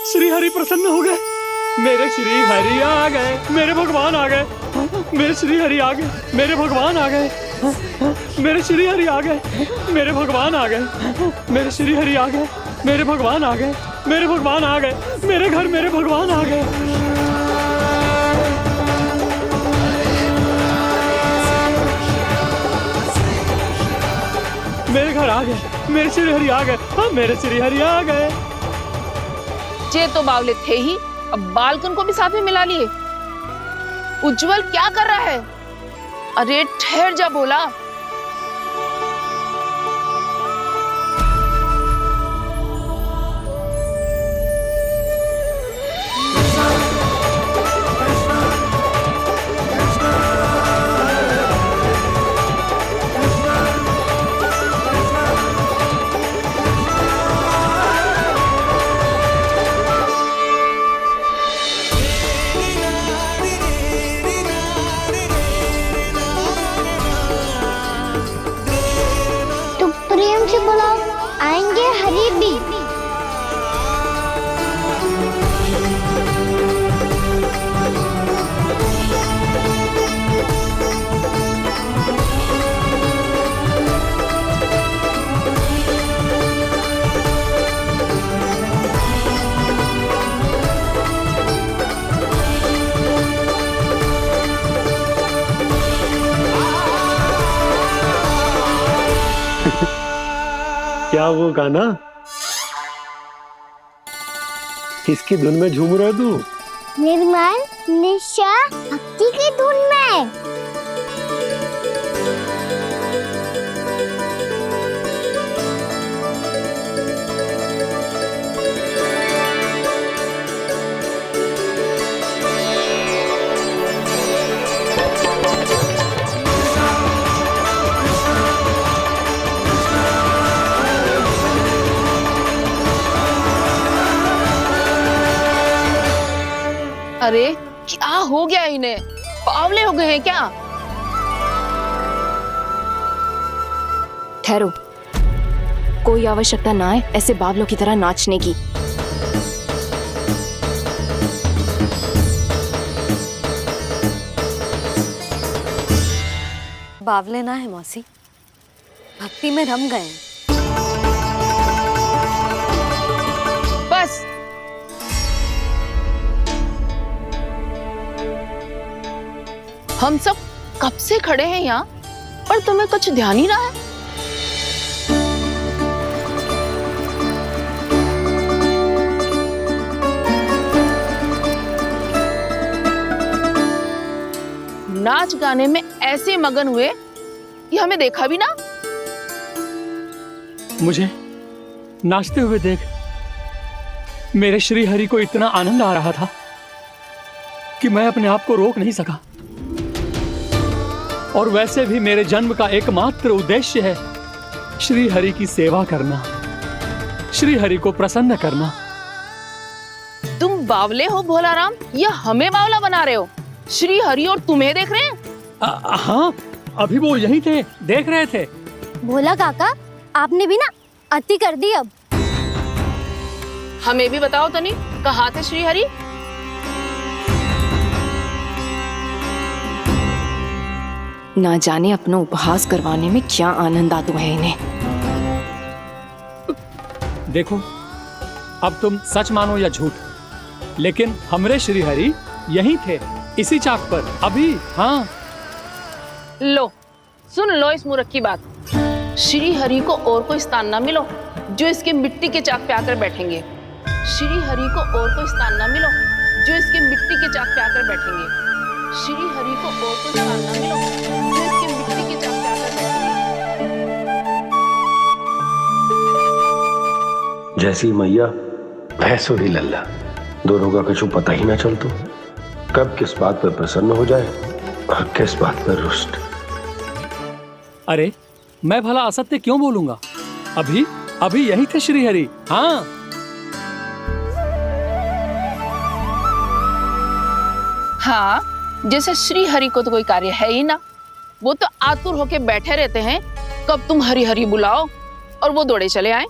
श्री हरि प्रसन्न हो गए। मेरे श्री हरि आ गए, मेरे भगवान आ गए। मेरे श्री हरि आ गए, मेरे भगवान आ गए। मेरे श्री हरि आ गए, मेरे भगवान आ गए। मेरे श्री हरि आ गए, मेरे भगवान आ गए। मेरे भगवान आ गए, मेरे घर मेरे भगवान आ गए। मेरे घर आ गए, मेरे श्री हरि आ गए। हाँ, मेरे श्री हरि आ गए। जे तो बावले थे ही, अब बालकन को भी साथ में मिला लिए। उज्जवल क्या कर रहा है? अरे ठहर जा भोला। प्रेम से बुलाओ, आएंगे हरि भी। क्या वो गाना? किसकी धुन में झूम रहा तू? निर्मल निशा भक्ति की धुन में। अरे क्या हो गया इन्हें? बावले हो गए हैं क्या? ठहरो, कोई आवश्यकता ना है ऐसे बावलों की तरह नाचने की। बावले ना है मौसी, भक्ति में रम गए। बस हम सब कब से खड़े हैं यहाँ, पर तुम्हें कुछ ध्यान ही ना है। नाच गाने में ऐसे मगन हुए कि हमें देखा भी ना। मुझे नाचते हुए देख मेरे श्री हरि को इतना आनंद आ रहा था कि मैं अपने आप को रोक नहीं सका। और वैसे भी मेरे जन्म का एकमात्र उद्देश्य है श्री हरि की सेवा करना, श्री हरि को प्रसन्न करना। तुम बावले हो भोलाराम, या हमें बावला बना रहे हो? श्री हरि और तुम्हें देख रहे हैं? हाँ, अभी वो यहीं थे, देख रहे थे। भोला काका, आपने भी ना अति कर दी। अब हमें भी बताओ तनी, कहाँ थे श्री हरि? ना जाने अपना उपहास करवाने में क्या आनंद आता है इन्हें। देखो, अब तुम सच मानो या झूठ, लेकिन हमरे श्री हरि यहीं थे, इसी चाक पर अभी। हाँ, लो सुन लो इस मूर्ख की बात। श्री हरि को और कोई स्थान ना मिलो जो इसके मिट्टी के चाक पे आकर बैठेंगे। श्री हरि को और कोई स्थान ना मिलो जो इसके मिट्टी के चाक पे आकर बैठेंगे। श्री हरि को और कोई स्थान ना मिलो जो इसके मिट्टी के चाक पे आकर बैठेंगे। जैसी मैया भैंसो ही लल्ला, दोनों का कुछ पता ही ना चलतो, कब किस बात पर प्रसन्न हो जाए और किस बात पर रुष्ट। अरे मैं भला असत्य क्यों बोलूंगा? अभी अभी यही थे श्री हरि। हाँ, हाँ, जैसे श्री हरि को तो कोई कार्य है ही ना, वो तो आतुर होके बैठे रहते हैं कब तुम हरि हरि बुलाओ और वो दौड़े चले आए।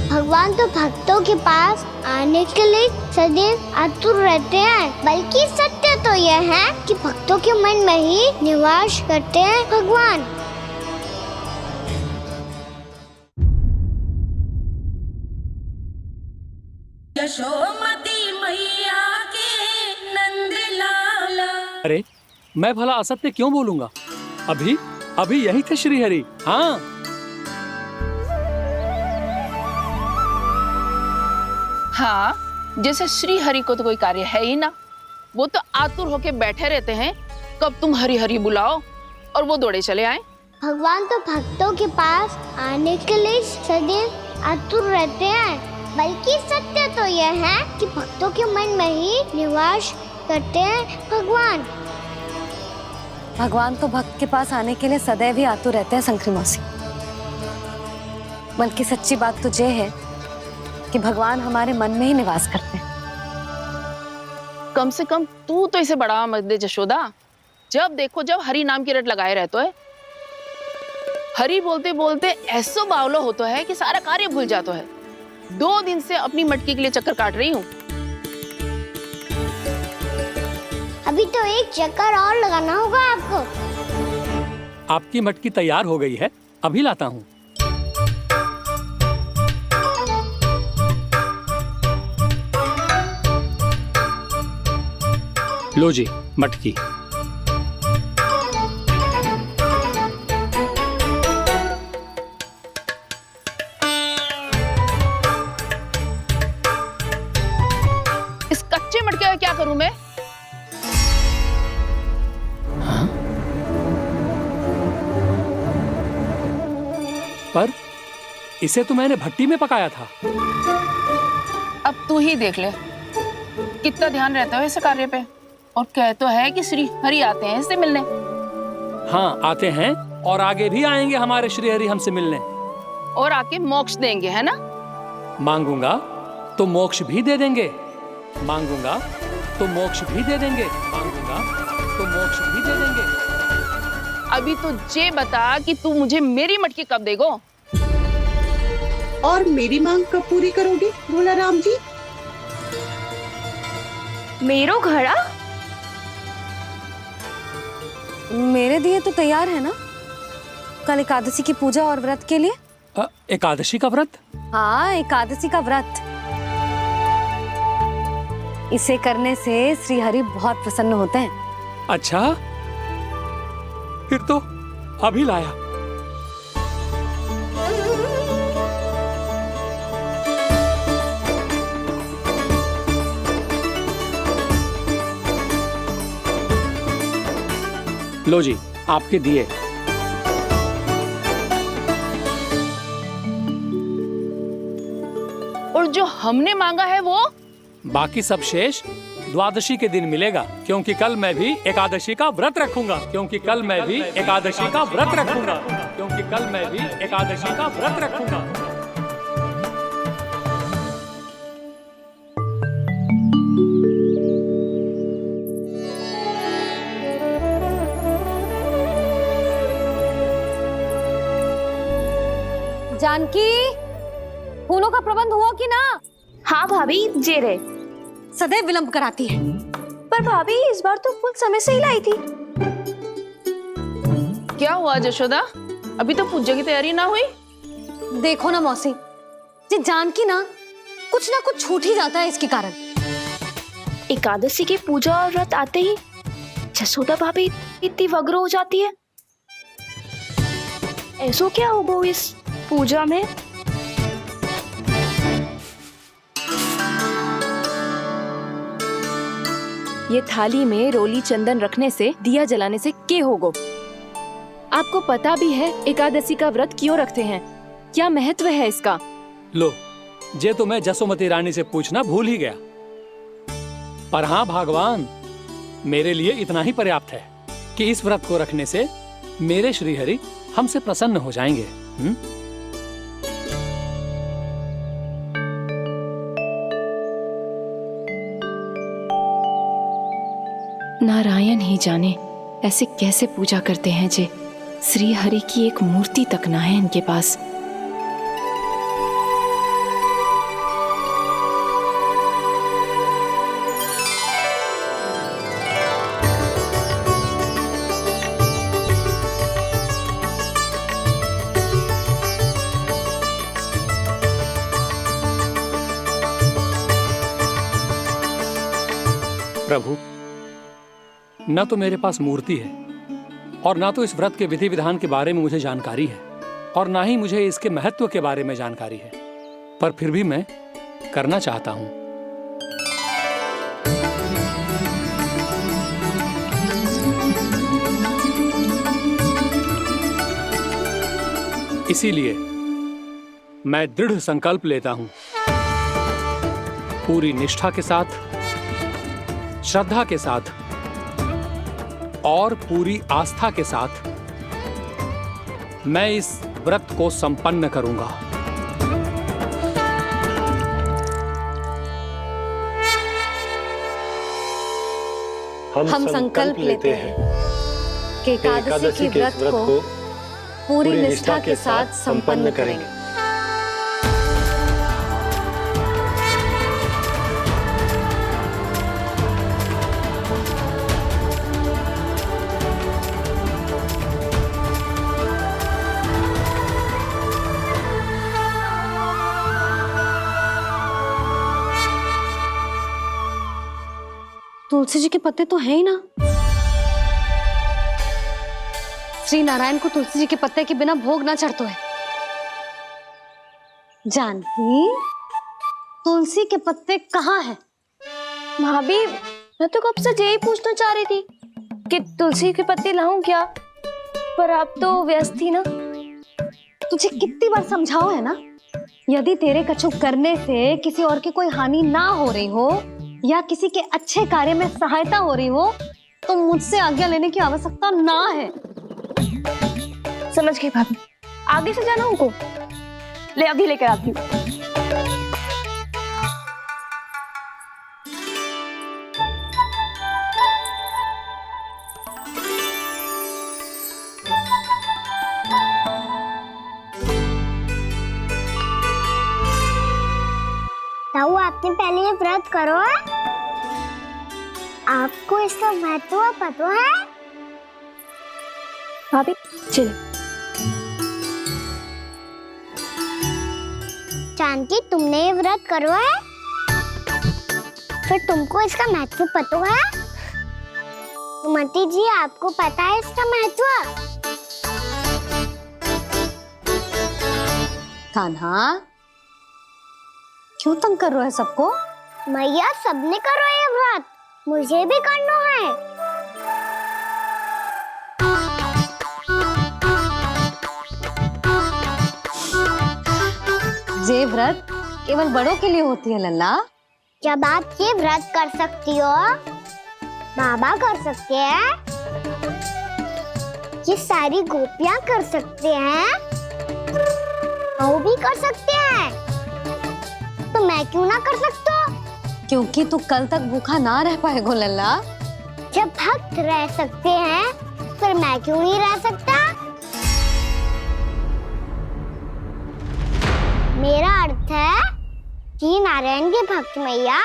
भगवान तो भक्तों के पास आने के लिए सदैव आतुर रहते हैं, बल्कि सत्य तो यह है कि भक्तों के मन में ही निवास करते हैं भगवान। यशोमती मैया के नंद लाला। अरे मैं भला असत्य क्यों बोलूंगा? अभी अभी यही थे श्री हरि। हाँ, हाँ, जैसे श्री हरि को तो कोई कार्य है ही ना, वो तो आतुर होके बैठे रहते हैं कब तुम हरि हरि बुलाओ और वो दौड़े चले आए। भगवान तो भक्तों के पास आने के लिए सदैव आतुर रहते हैं, बल्कि सत्य तो यह है कि भक्तों के मन में ही निवास करते हैं भगवान। भगवान तो भक्त के पास आने के लिए सदैव ही आतुर रहते हैं शंकरी मौसी। बल्कि सच्ची बात तो ये है कि भगवान हमारे मन में ही निवास करते हैं। कम से कम तू तो इसे बढ़ावा मत दे जशोदा। जब देखो जब हरि नाम की रट लगाए रहते है। हरि बोलते बोलते ऐसो बावलो होता है कि सारा कार्य भूल जाता है। 2 दिन से अपनी मटकी के लिए चक्कर काट रही हूँ। अभी तो एक चक्कर और लगाना होगा आपको। आपकी मटकी तैयार हो गई है, अभी लाता हूँ। लो जी मटकी। इस कच्चे मटके का क्या करूं मैं? हाँ? पर इसे तो मैंने भट्टी में पकाया था। अब तू ही देख ले कितना ध्यान रहता है इस कार्य पे। और कह तो है कि श्री हरि आते हैं इससे मिलने। हाँ आते हैं और आगे भी आएंगे हमारे श्री हरि हमसे मिलने। और आके मोक्ष देंगे, है ना? मांगूंगा तो मोक्ष भी दे देंगे, मांगूंगा तो मोक्ष भी दे देंगे, मांगूंगा तो मोक्ष भी दे देंगे। अभी तो ये बता कि तू मुझे मेरी मटकी कब देगो? और मेरी मांग कब पूरी करोगे भोला राम जी? मेरो घड़ा मेरे दिए तो तैयार है ना कल एकादशी की पूजा और व्रत के लिए? एकादशी का व्रत? हाँ, एकादशी का व्रत। इसे करने से श्री हरि बहुत प्रसन्न होते हैं। अच्छा, फिर तो अभी लाया। लो जी, आपके दिए। और जो हमने मांगा है वो? बाकी सब शेष द्वादशी के दिन मिलेगा, क्योंकि कल मैं भी एकादशी का व्रत रखूंगा, क्योंकि कल मैं भी एकादशी का व्रत रखूंगा, क्योंकि कल मैं भी एकादशी का व्रत रखूंगा। जानकी, फूलों का प्रबंध हुआ कि ना? हाँ भाभी, जे रे। सदैव विलंब कराती है। पर भाभी इस बार तो फूल समय से ही लाई थी। क्या हुआ जशोदा? अभी तो पूजा की तैयारी ना हुई? देखो ना मौसी, ये जानकी ना कुछ छूट ही जाता है इसके कारण। एकादशी की पूजा और व्रत आते ही जसोदा भाभी इतनी वग्र हो जाती है। ऐसो क्या होगा इस पूजा में? ये थाली में रोली चंदन रखने से, दिया जलाने से के होगो? आपको पता भी है एकादशी का व्रत क्यों रखते हैं? क्या महत्व है इसका? लो, जे तो मैं जसोमती रानी से पूछना भूल ही गया। पर हाँ भगवान, मेरे लिए इतना ही पर्याप्त है कि इस व्रत को रखने से मेरे श्री हरि हमसे प्रसन्न हो जाएंगे। नारायण ही जाने ऐसे कैसे पूजा करते हैं जे श्री हरि की एक मूर्ति तक ना है इनके पास। प्रभु, न तो मेरे पास मूर्ति है और ना तो इस व्रत के विधि विधान के बारे में मुझे जानकारी है और ना ही मुझे इसके महत्व के बारे में जानकारी है, पर फिर भी मैं करना चाहता हूं। इसीलिए मैं दृढ़ संकल्प लेता हूं, पूरी निष्ठा के साथ, श्रद्धा के साथ और पूरी आस्था के साथ मैं इस व्रत को संपन्न करूंगा। हम संकल्प लेते हैं कि एकादशी के व्रत को पूरी निष्ठा के साथ संपन्न करेंगे। तुलसी जी के पत्ते तो हैं ही ना। श्री नारायण को तुलसी जी के पत्ते के बिना भोग ना चढ़तो है। जानकी, तुलसी के पत्ते कहाँ हैं? भाभी, मैं तो कब से यही पूछना चाह रही थी कि तुलसी के पत्ते लाऊं क्या, पर आप तो व्यस्त थी ना। तुझे कितनी बार समझाओ है ना, यदि तेरे कछु करने से किसी और की कोई हानि ना हो रही हो या किसी के अच्छे कार्य में सहायता हो रही हो तो मुझसे आज्ञा लेने की आवश्यकता ना है। समझ गई भाभी, आगे से जाना उनको। ले अभी लेकर आती हूँ। लिए व्रत करो है? आपको इसका महत्व पता है? भाभी चलो। जानकी, तुमने ये व्रत करो है? फिर तुमको इसका महत्व पता है? सुमति जी, आपको पता है इसका महत्व? कान्हा, क्यों तंग कर रहे हो सबको? मैया, सबने करो ये व्रत, मुझे भी करना है। ये व्रत केवल बड़ों के लिए होती है लल्ला। जब आप ये व्रत कर सकती हो, बाबा कर सकते हैं, ये सारी गोपियां कर सकते हैं, वो भी कर सकते हैं, तो मैं क्यों ना कर सकता? क्योंकि तू कल तक भूखा ना रह पाएगा लल्ला। जब भक्त रह सकते हैं, फिर मैं क्यों नहीं रह सकता? मेरा अर्थ है कि नारायण के भक्त मैया,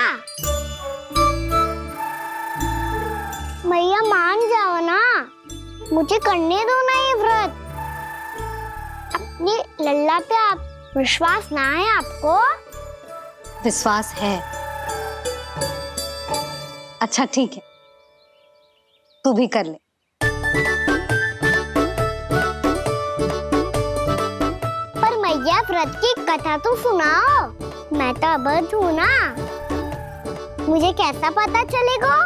मैया मान जाओ ना, मुझे करने दो ना ये व्रत। अपनी लल्ला पे आप विश्वास ना है आपको? विश्वास है। अच्छा ठीक है, तू भी कर ले। पर मैया, व्रत की कथा तो सुनाओ, मैं तो अबध हूँ ना। मुझे कैसा पता चलेगा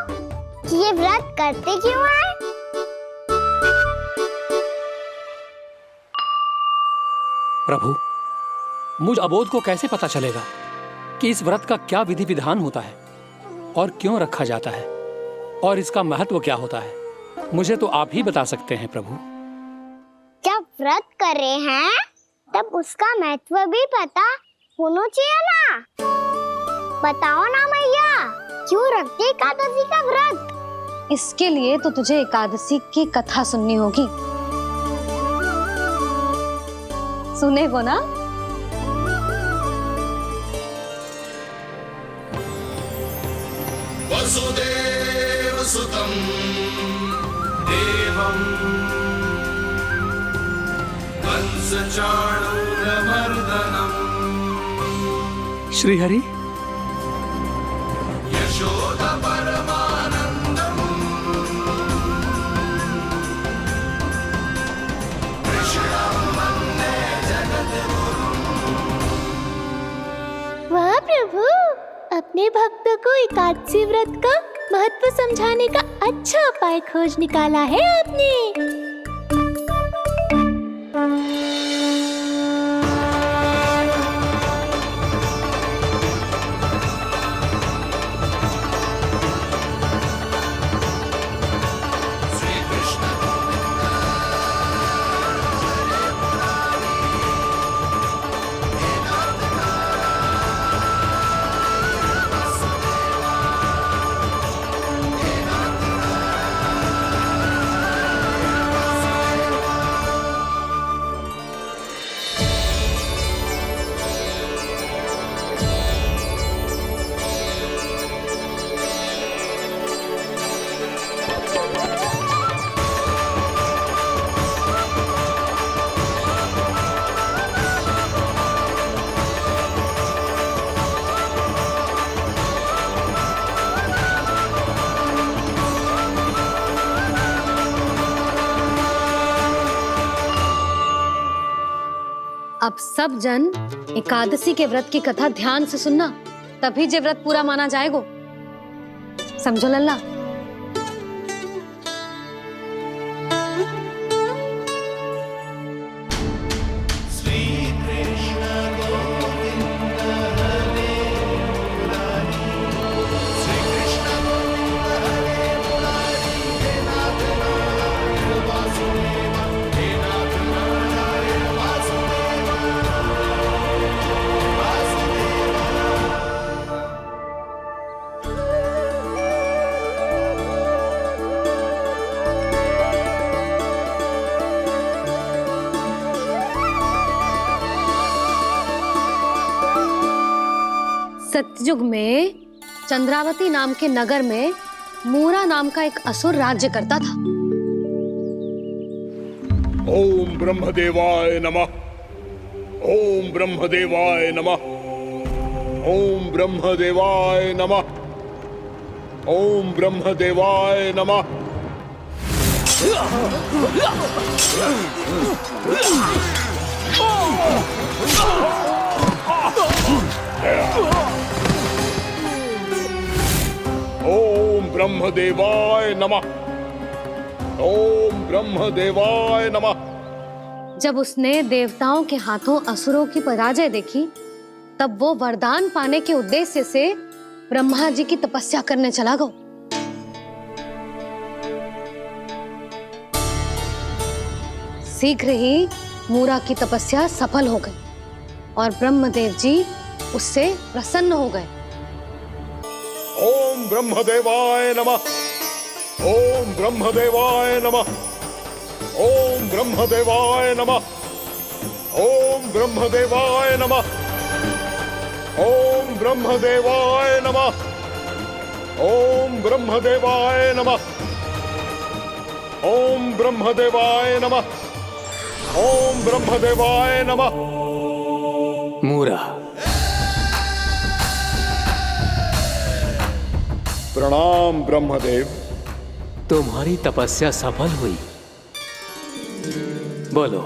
कि ये व्रत करते क्यों हैं? प्रभु, मुझ अबोध को कैसे पता चलेगा कि इस व्रत का क्या विधि विधान होता है और क्यों रखा जाता है और इसका महत्व क्या होता है? मुझे तो आप ही बता सकते हैं प्रभु। जब व्रत कर रहे हैं, तब उसका महत्व भी पता होना चाहिए ना। बताओ ना मैया, क्यों रखते एकादशी का व्रत? इसके लिए तो तुझे एकादशी की कथा सुननी होगी। सुनेगो ना? वसुदेव सुतं देवं कंसचाणूरमर्दनम् श्रीहरि, यशोदा परमानंदम् कृष्णं वन्दे जगद्गुरुम्। वाह प्रभु, अपने भक्तों को एकादशी व्रत का महत्व समझाने का अच्छा उपाय खोज निकाला है आपने। अब सब जन एकादशी के व्रत की कथा ध्यान से सुनना, तभी जे व्रत पूरा माना जाएगा। समझो लल्ला? सत्ययुग में चंद्रावती नाम के नगर में मूरा नाम का एक असुर राज्य करता था। ओम ब्रह्मदेवाय नमः। ओम ब्रह्मदेवाय नमः। ओम ब्रह्मदेवाय नमः। ओम ब्रह्मदेवाय नमः। ओम ब्रह्मदेवाय नमः। ओम ब्रह्मदेवाय नमः। जब उसने देवताओं के हाथों असुरों की पराजय देखी, तब वो वरदान पाने के उद्देश्य से ब्रह्मा जी की तपस्या करने चला गया। शीघ्र ही मूरा की तपस्या सफल हो गई और ब्रह्मदेव जी उससे प्रसन्न हो गए। ओम ब्रह्मदेवाय नमः। ओम ब्रह्मदेवाय नमः। ओम ब्रह्मदेवाय नमः। ओम ब्रह्मदेवाय नमः। ओम ब्रह्मदेवाय नमः। ओम ब्रह्मदेवाय नमः। ओम ब्रह्मदेवाय नमः। ओम ब्रह्मदेवाय नमः। मूरा, प्रणाम ब्रह्मदेव। तुम्हारी तपस्या सफल हुई। बोलो,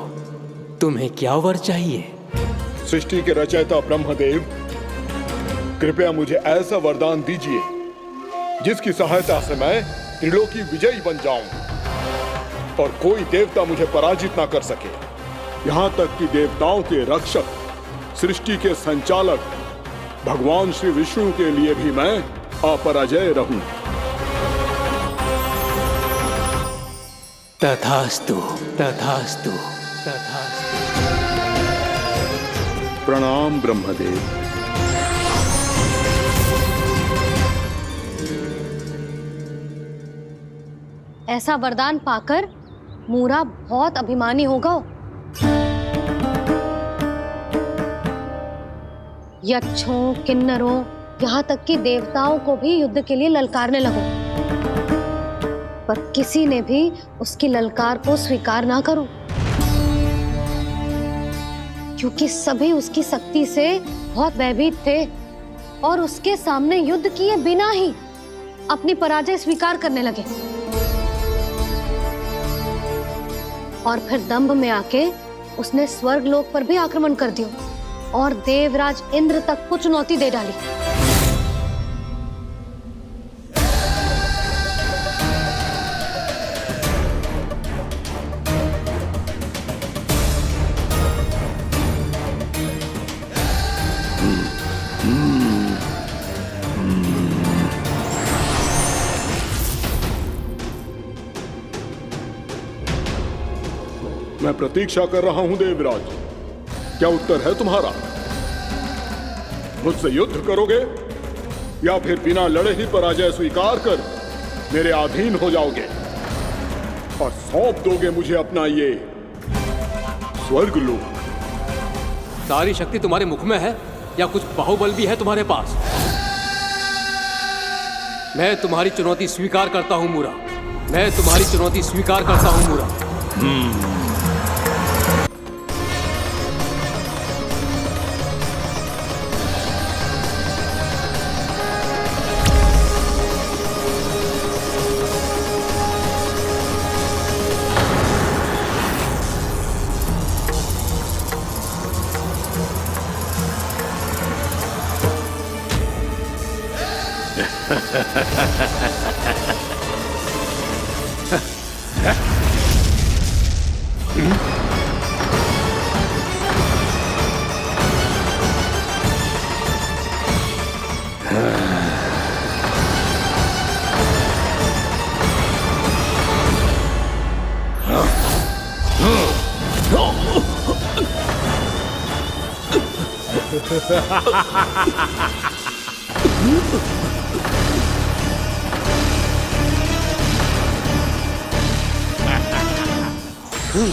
तुम्हें क्या वर चाहिए? सृष्टि के रचयिता ब्रह्मदेव, कृपया मुझे ऐसा वरदान दीजिए जिसकी सहायता से मैं त्रिलोकी विजयी बन जाऊं और कोई देवता मुझे पराजित ना कर सके। यहाँ तक कि देवताओं के रक्षक, सृष्टि के संचालक भगवान श्री विष्णु के लिए भी मैं अपराजय रहूं। तथास्तु, तथास्तु, तथास्तु। प्रणाम ब्रह्मदेव। ऐसा वरदान पाकर मूरा बहुत अभिमानी होगा। यक्षों, किन्नरों, यहाँ तक कि देवताओं को भी युद्ध के लिए ललकारने लगो, पर किसी ने भी उसकी ललकार को स्वीकार ना करो, क्योंकि सभी उसकी शक्ति से बहुत भयभीत थे और उसके सामने युद्ध किए बिना ही अपनी पराजय स्वीकार करने लगे। और फिर दंभ में आके उसने स्वर्गलोक पर भी आक्रमण कर दिया और देवराज इंद्र तक को चुनौती दे डाली। मैं प्रतीक्षा कर रहा हूं देवराज। क्या उत्तर है तुम्हारा? मुझसे युद्ध करोगे या फिर बिना लड़े ही पराजय स्वीकार कर मेरे अधीन हो जाओगे और सौंप दोगे मुझे अपना ये स्वर्गलोक? सारी शक्ति तुम्हारे मुख में है या कुछ बाहुबल भी है तुम्हारे पास? मैं तुम्हारी चुनौती स्वीकार करता हूं मूरा। मैं तुम्हारी चुनौती स्वीकार करता हूं मूरा।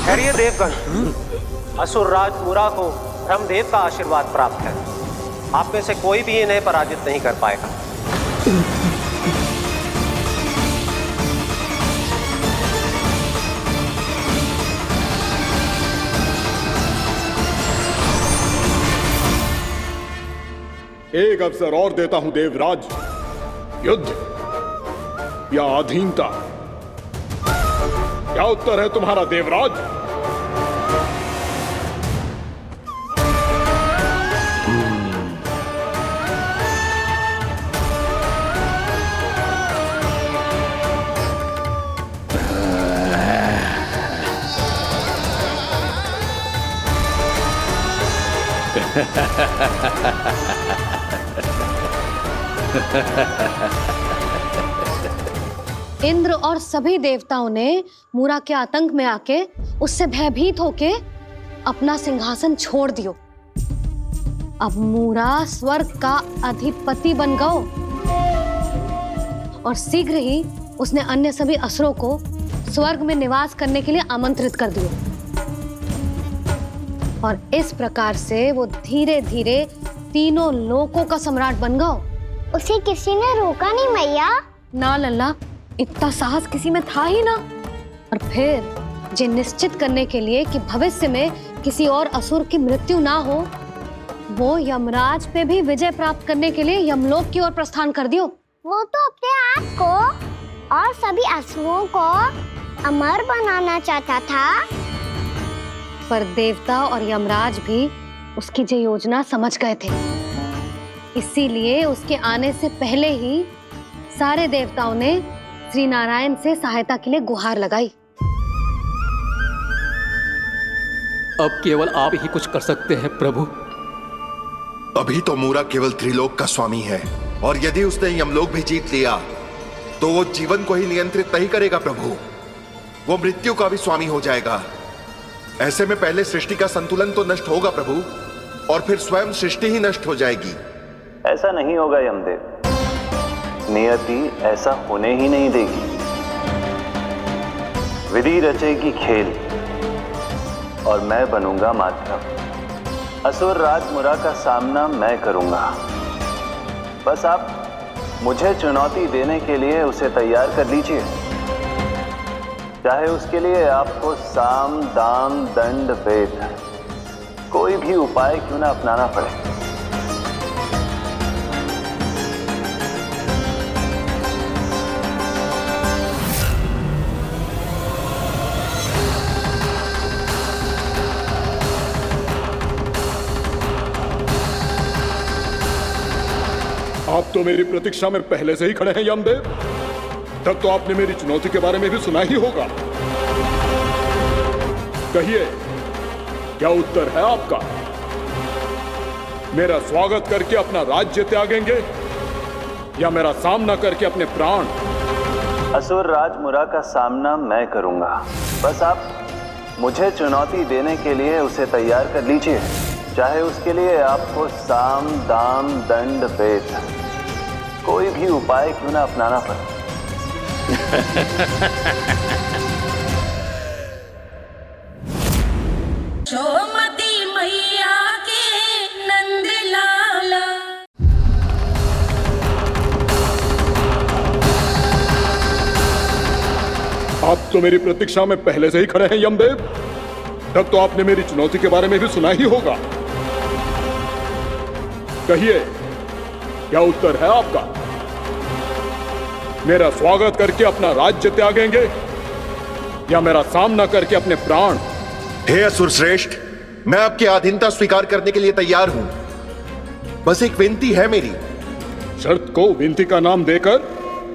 ठहरिए देवगण, असुर राज मूरा को ब्रह्मदेव का आशीर्वाद प्राप्त है। आप में से कोई भी इन्हें पराजित नहीं कर पाएगा। एक अवसर और देता हूं देवराज। युद्ध या अधीनता, क्या उत्तर है तुम्हारा देवराज? इंद्र और सभी देवताओं ने मूरा के आतंक में आके उससे भयभीत होके अपना सिंहासन छोड़ दियो। अब मूरा स्वर्ग का अधिपति बन गयो और शीघ्र ही उसने अन्य सभी असुरों को स्वर्ग में निवास करने के लिए आमंत्रित कर दियो। और इस प्रकार से वो धीरे धीरे तीनों लोकों का सम्राट बन गयो। उसे किसी ने रोका नहीं मैया? ना लल्ला, इतना साहस किसी में था ही ना। और फिर ये निश्चित करने के लिए कि भविष्य में किसी और असुर की मृत्यु ना हो, वो यमराज पे भी विजय प्राप्त करने के लिए यमलोक की ओर प्रस्थान कर दियो। वो तो अपने आप को और सभी असुरों को अमर बनाना चाहता था। पर देवता और यमराज भी उसकी ये योजना समझ गए थे। इसीलिए उसके आने से पहले ही सारे देवताओं ने श्री नारायण से सहायता के लिए गुहार लगाई। अब केवल आप ही कुछ कर सकते हैं प्रभु। अभी तो मूरा केवल त्रिलोक का स्वामी है, और यदि उसने यमलोक भी जीत लिया तो वो जीवन को ही नियंत्रित नहीं करेगा प्रभु, वो मृत्यु का भी स्वामी हो जाएगा। ऐसे में पहले सृष्टि का संतुलन तो नष्ट होगा प्रभु, और फिर स्वयं सृष्टि ही नष्ट हो जाएगी। ऐसा नहीं होगा यमदेव, नियति ऐसा होने ही नहीं देगी। विधि रचेगी खेल और मैं बनूंगा माध्यम। असुर राज मुरा का सामना मैं करूंगा। बस आप मुझे चुनौती देने के लिए उसे तैयार कर लीजिए, चाहे उसके लिए आपको साम दाम दंड भेद कोई भी उपाय क्यों ना अपनाना पड़े। आप तो मेरी प्रतीक्षा में पहले से ही खड़े हैं यमदेव। तब तो आपने मेरी चुनौती के बारे में भी सुना ही होगा। कहिए, क्या उत्तर है आपका? मेरा स्वागत करके अपना राज्य त्यागेंगे या मेरा सामना करके अपने प्राण? असुर राज मुरा का सामना मैं करूंगा। बस आप मुझे चुनौती देने के लिए उसे तैयार कर लीजिए, चाहे उसके लिए आपको साम दाम दंड भेद कोई भी उपाय क्यों ना अपनाना पड़े। यशोमती मैया के नंद लाला। आप तो मेरी प्रतीक्षा में पहले से ही खड़े हैं यमदेव। तब तो आपने मेरी चुनौती के बारे में भी सुना ही होगा। कहिए, क्या उत्तर है आपका? मेरा स्वागत करके अपना राज्य त्यागेंगे या मेरा सामना करके अपने प्राण? हे असुर श्रेष्ठ, मैं आपकी अधीनता स्वीकार करने के लिए तैयार हूं। बस एक विनती है मेरी। शर्त को विनती का नाम देकर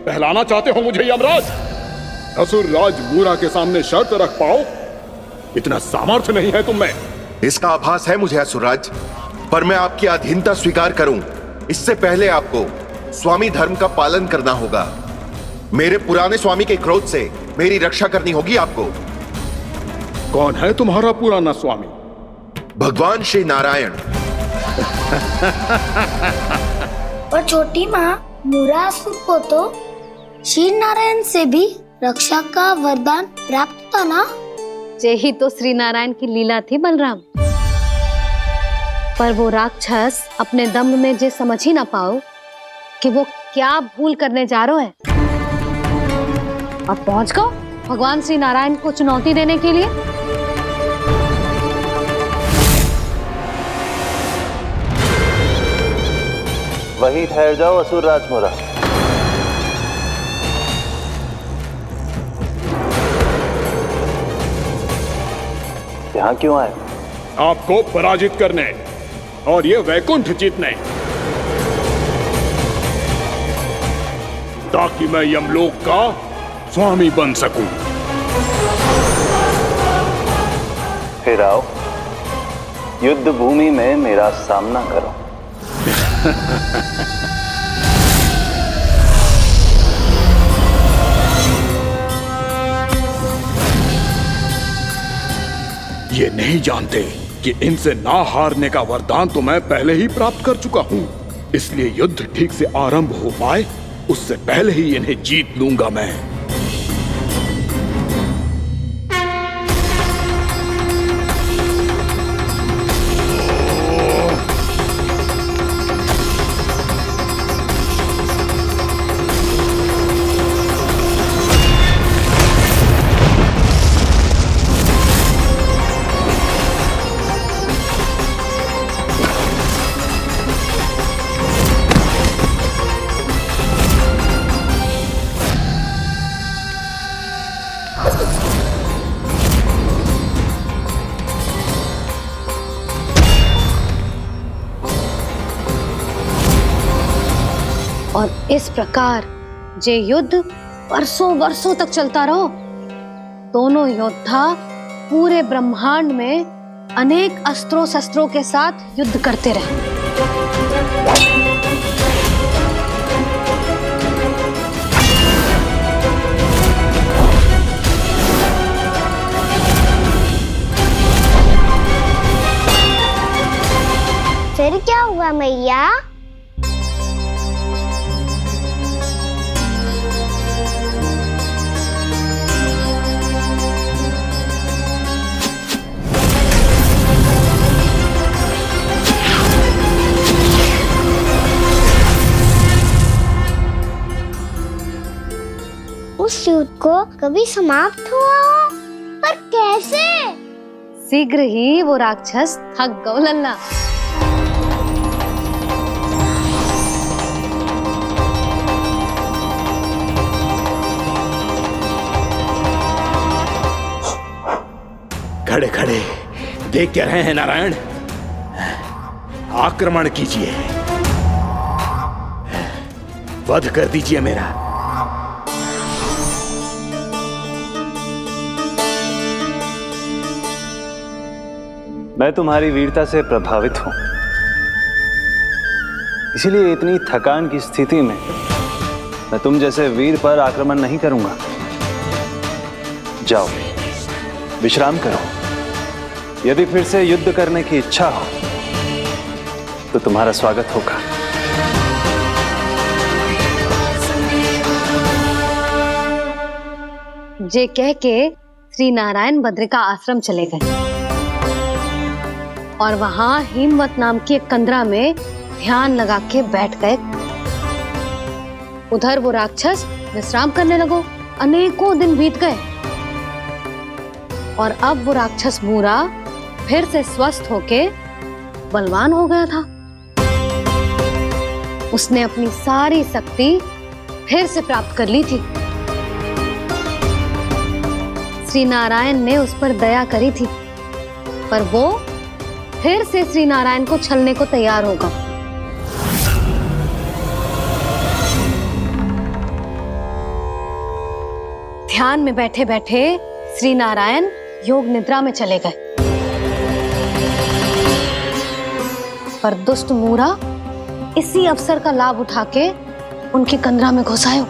पहलाना चाहते हो मुझे यमराज? असुर राज मूरा के सामने शर्त रख पाओ, इतना सामर्थ्य नहीं है तुम में। इसका आभास है मुझे असुरराज, पर मैं आपकी अधीनता स्वीकार करूं इससे पहले आपको स्वामी धर्म का पालन करना होगा। मेरे पुराने स्वामी के क्रोध से मेरी रक्षा करनी होगी आपको। कौन है तुम्हारा पुराना स्वामी? भगवान श्री नारायण। और छोटी माँ मूरासुर को तो श्री नारायण से भी रक्षा का वरदान प्राप्त था ना? यही तो श्री नारायण की लीला थी बलराम। पर वो राक्षस अपने दम में जे समझ ही ना पाओ कि वो क्या भूल करने जा रहे हैं। अब पहुंच गो भगवान श्री नारायण को चुनौती देने के लिए। वहीं ठहर जाओ असुर राज मुरा। यहाँ क्यों आए? आपको पराजित करने और ये वैकुंठ जीतने, ताकि मैं यमलोक का स्वामी बन सकूं। फिर आओ युद्ध भूमि में मेरा सामना करो। ये नहीं जानते कि इनसे ना हारने का वरदान तो मैं पहले ही प्राप्त कर चुका हूं, इसलिए युद्ध ठीक से आरंभ हो पाए उससे पहले ही इन्हें जीत लूंगा मैं। और इस प्रकार जे युद्ध वर्षों वर्षों तक चलता रहो। दोनों योद्धा पूरे ब्रह्मांड में अनेक अस्त्रों शस्त्रों के साथ युद्ध करते रहे। फिर क्या हुआ मैया? उस युद्ध को कभी समाप्त हुआ हो, पर कैसे? शीघ्र ही वो राक्षस थक गो लल्ला। खड़े खड़े देख क्या रहे हैं नारायण? आक्रमण कीजिए, वध कर दीजिए मेरा। मैं तुम्हारी वीरता से प्रभावित हूं, इसीलिए इतनी थकान की स्थिति में मैं तुम जैसे वीर पर आक्रमण नहीं करूंगा। जाओ विश्राम करो। यदि फिर से युद्ध करने की इच्छा हो तो तुम्हारा स्वागत होगा। जे कह के श्री नारायण बद्रिका आश्रम चले गए और वहां हिमवत नाम की एक कंदरा में ध्यान लगा के बैठ गए। उधर वो राक्षस विश्राम करने लगो। अनेकों दिन बीत गए और अब वो राक्षस मूरा फिर से स्वस्थ होके बलवान हो गया था। उसने अपनी सारी शक्ति फिर से प्राप्त कर ली थी। श्री नारायण ने उस पर दया करी थी, पर वो फिर से श्री नारायण को छलने को तैयार होगा। ध्यान में बैठे बैठे श्री नारायण योग निद्रा में चले गए, पर दुष्ट मूरा इसी अवसर का लाभ उठा के उनकी कंदरा में घुस आयो,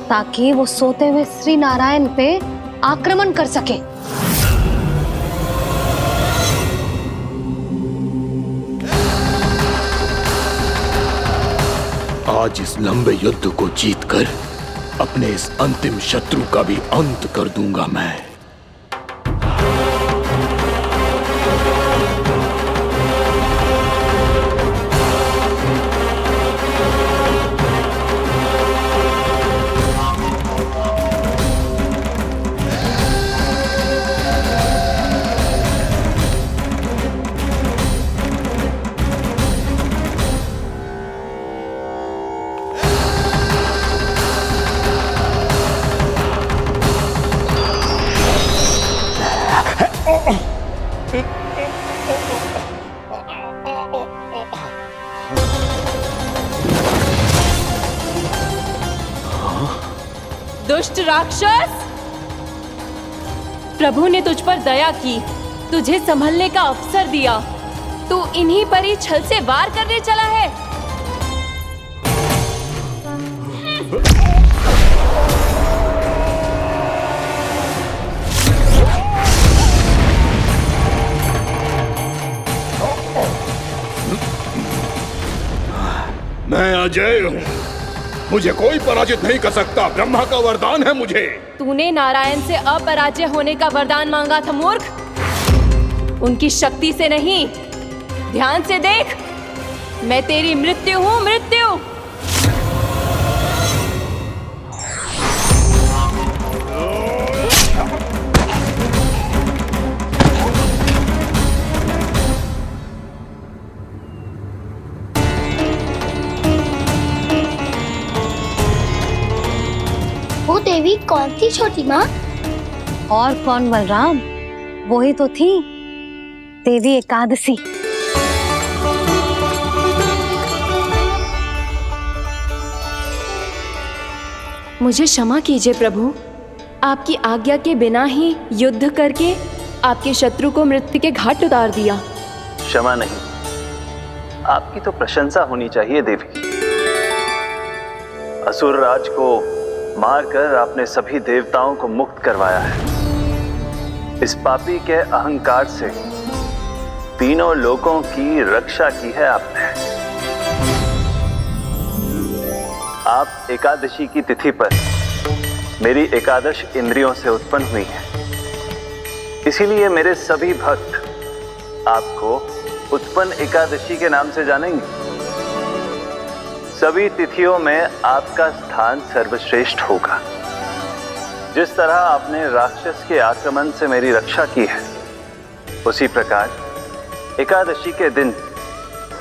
ताकि वो सोते हुए श्री नारायण पे आक्रमण कर सके। आज इस लंबे युद्ध को जीतकर अपने इस अंतिम शत्रु का भी अंत कर दूंगा मैं। दुष्ट राक्षस, प्रभु ने तुझ पर दया की, तुझे संभलने का अवसर दिया। तू इन्हीं पर ही छल से वार करने चला है। मैं अजय हूँ, मुझे कोई पराजित नहीं कर सकता। ब्रह्मा का वरदान है मुझे। तूने नारायण से अपराजय होने का वरदान मांगा था मूर्ख, उनकी शक्ति से नहीं। ध्यान से देख, मैं तेरी मृत्यु हूँ, मृत्यु। वो देवी कौन थी छोटी माँ? और कौन बलराम, वही तो थी देवी एकादशी। मुझे क्षमा कीजिए प्रभु, आपकी आज्ञा के बिना ही युद्ध करके आपके शत्रु को मृत्यु के घाट उतार दिया। क्षमा नहीं, आपकी तो प्रशंसा होनी चाहिए देवी। असुर राज को मारकर आपने सभी देवताओं को मुक्त करवाया है। इस पापी के अहंकार से तीनों लोकों की रक्षा की है आपने। आप एकादशी की तिथि पर मेरी एकादश इंद्रियों से उत्पन्न हुई हैं। इसीलिए मेरे सभी भक्त आपको उत्पन्न एकादशी के नाम से जानेंगे। सभी तिथियों में आपका स्थान सर्वश्रेष्ठ होगा। जिस तरह आपने राक्षस के आक्रमण से मेरी रक्षा की है, उसी प्रकार एकादशी के दिन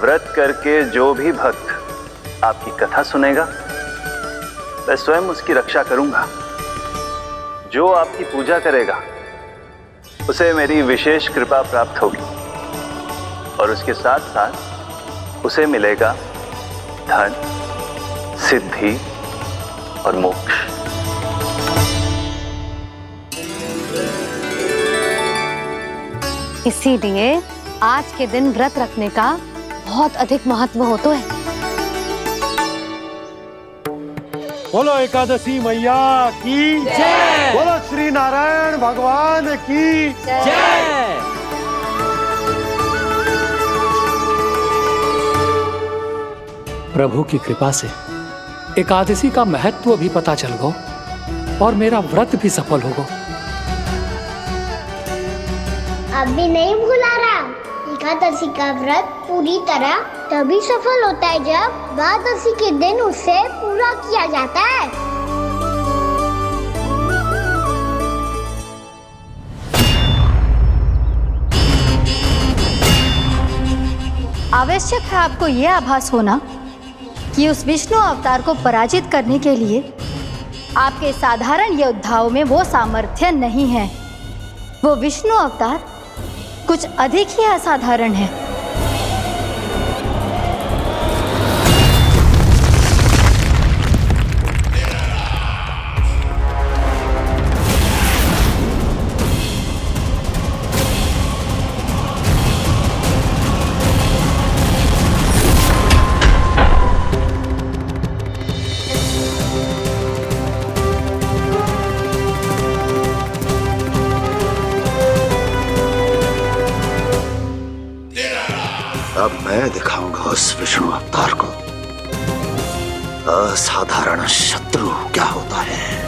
व्रत करके जो भी भक्त आपकी कथा सुनेगा, मैं स्वयं उसकी रक्षा करूंगा। जो आपकी पूजा करेगा उसे मेरी विशेष कृपा प्राप्त होगी और उसके साथ साथ उसे मिलेगा धन, सिद्धि और मोक्ष। इसीलिए आज के दिन व्रत रखने का बहुत अधिक महत्व होता है। बोलो एकादशी मैया की जय। बोलो श्री नारायण भगवान की जय। प्रभु की कृपा से एकादशी का महत्व भी पता चल गो और मेरा व्रत भी सफल हो गो। अब भी नहीं भूला रहा, एकादशी का व्रत पूरी तरह तभी सफल होता है जब द्वादशी के दिन उसे पूरा किया जाता है। आवश्यक है आपको यह आभास होना कि उस विष्णु अवतार को पराजित करने के लिए आपके साधारण योद्धाओं में वो सामर्थ्य नहीं है। वो विष्णु अवतार कुछ अधिक ही असाधारण है। अब मैं दिखाऊंगा उस विष्णु अवतार को असाधारण शत्रु क्या होता है।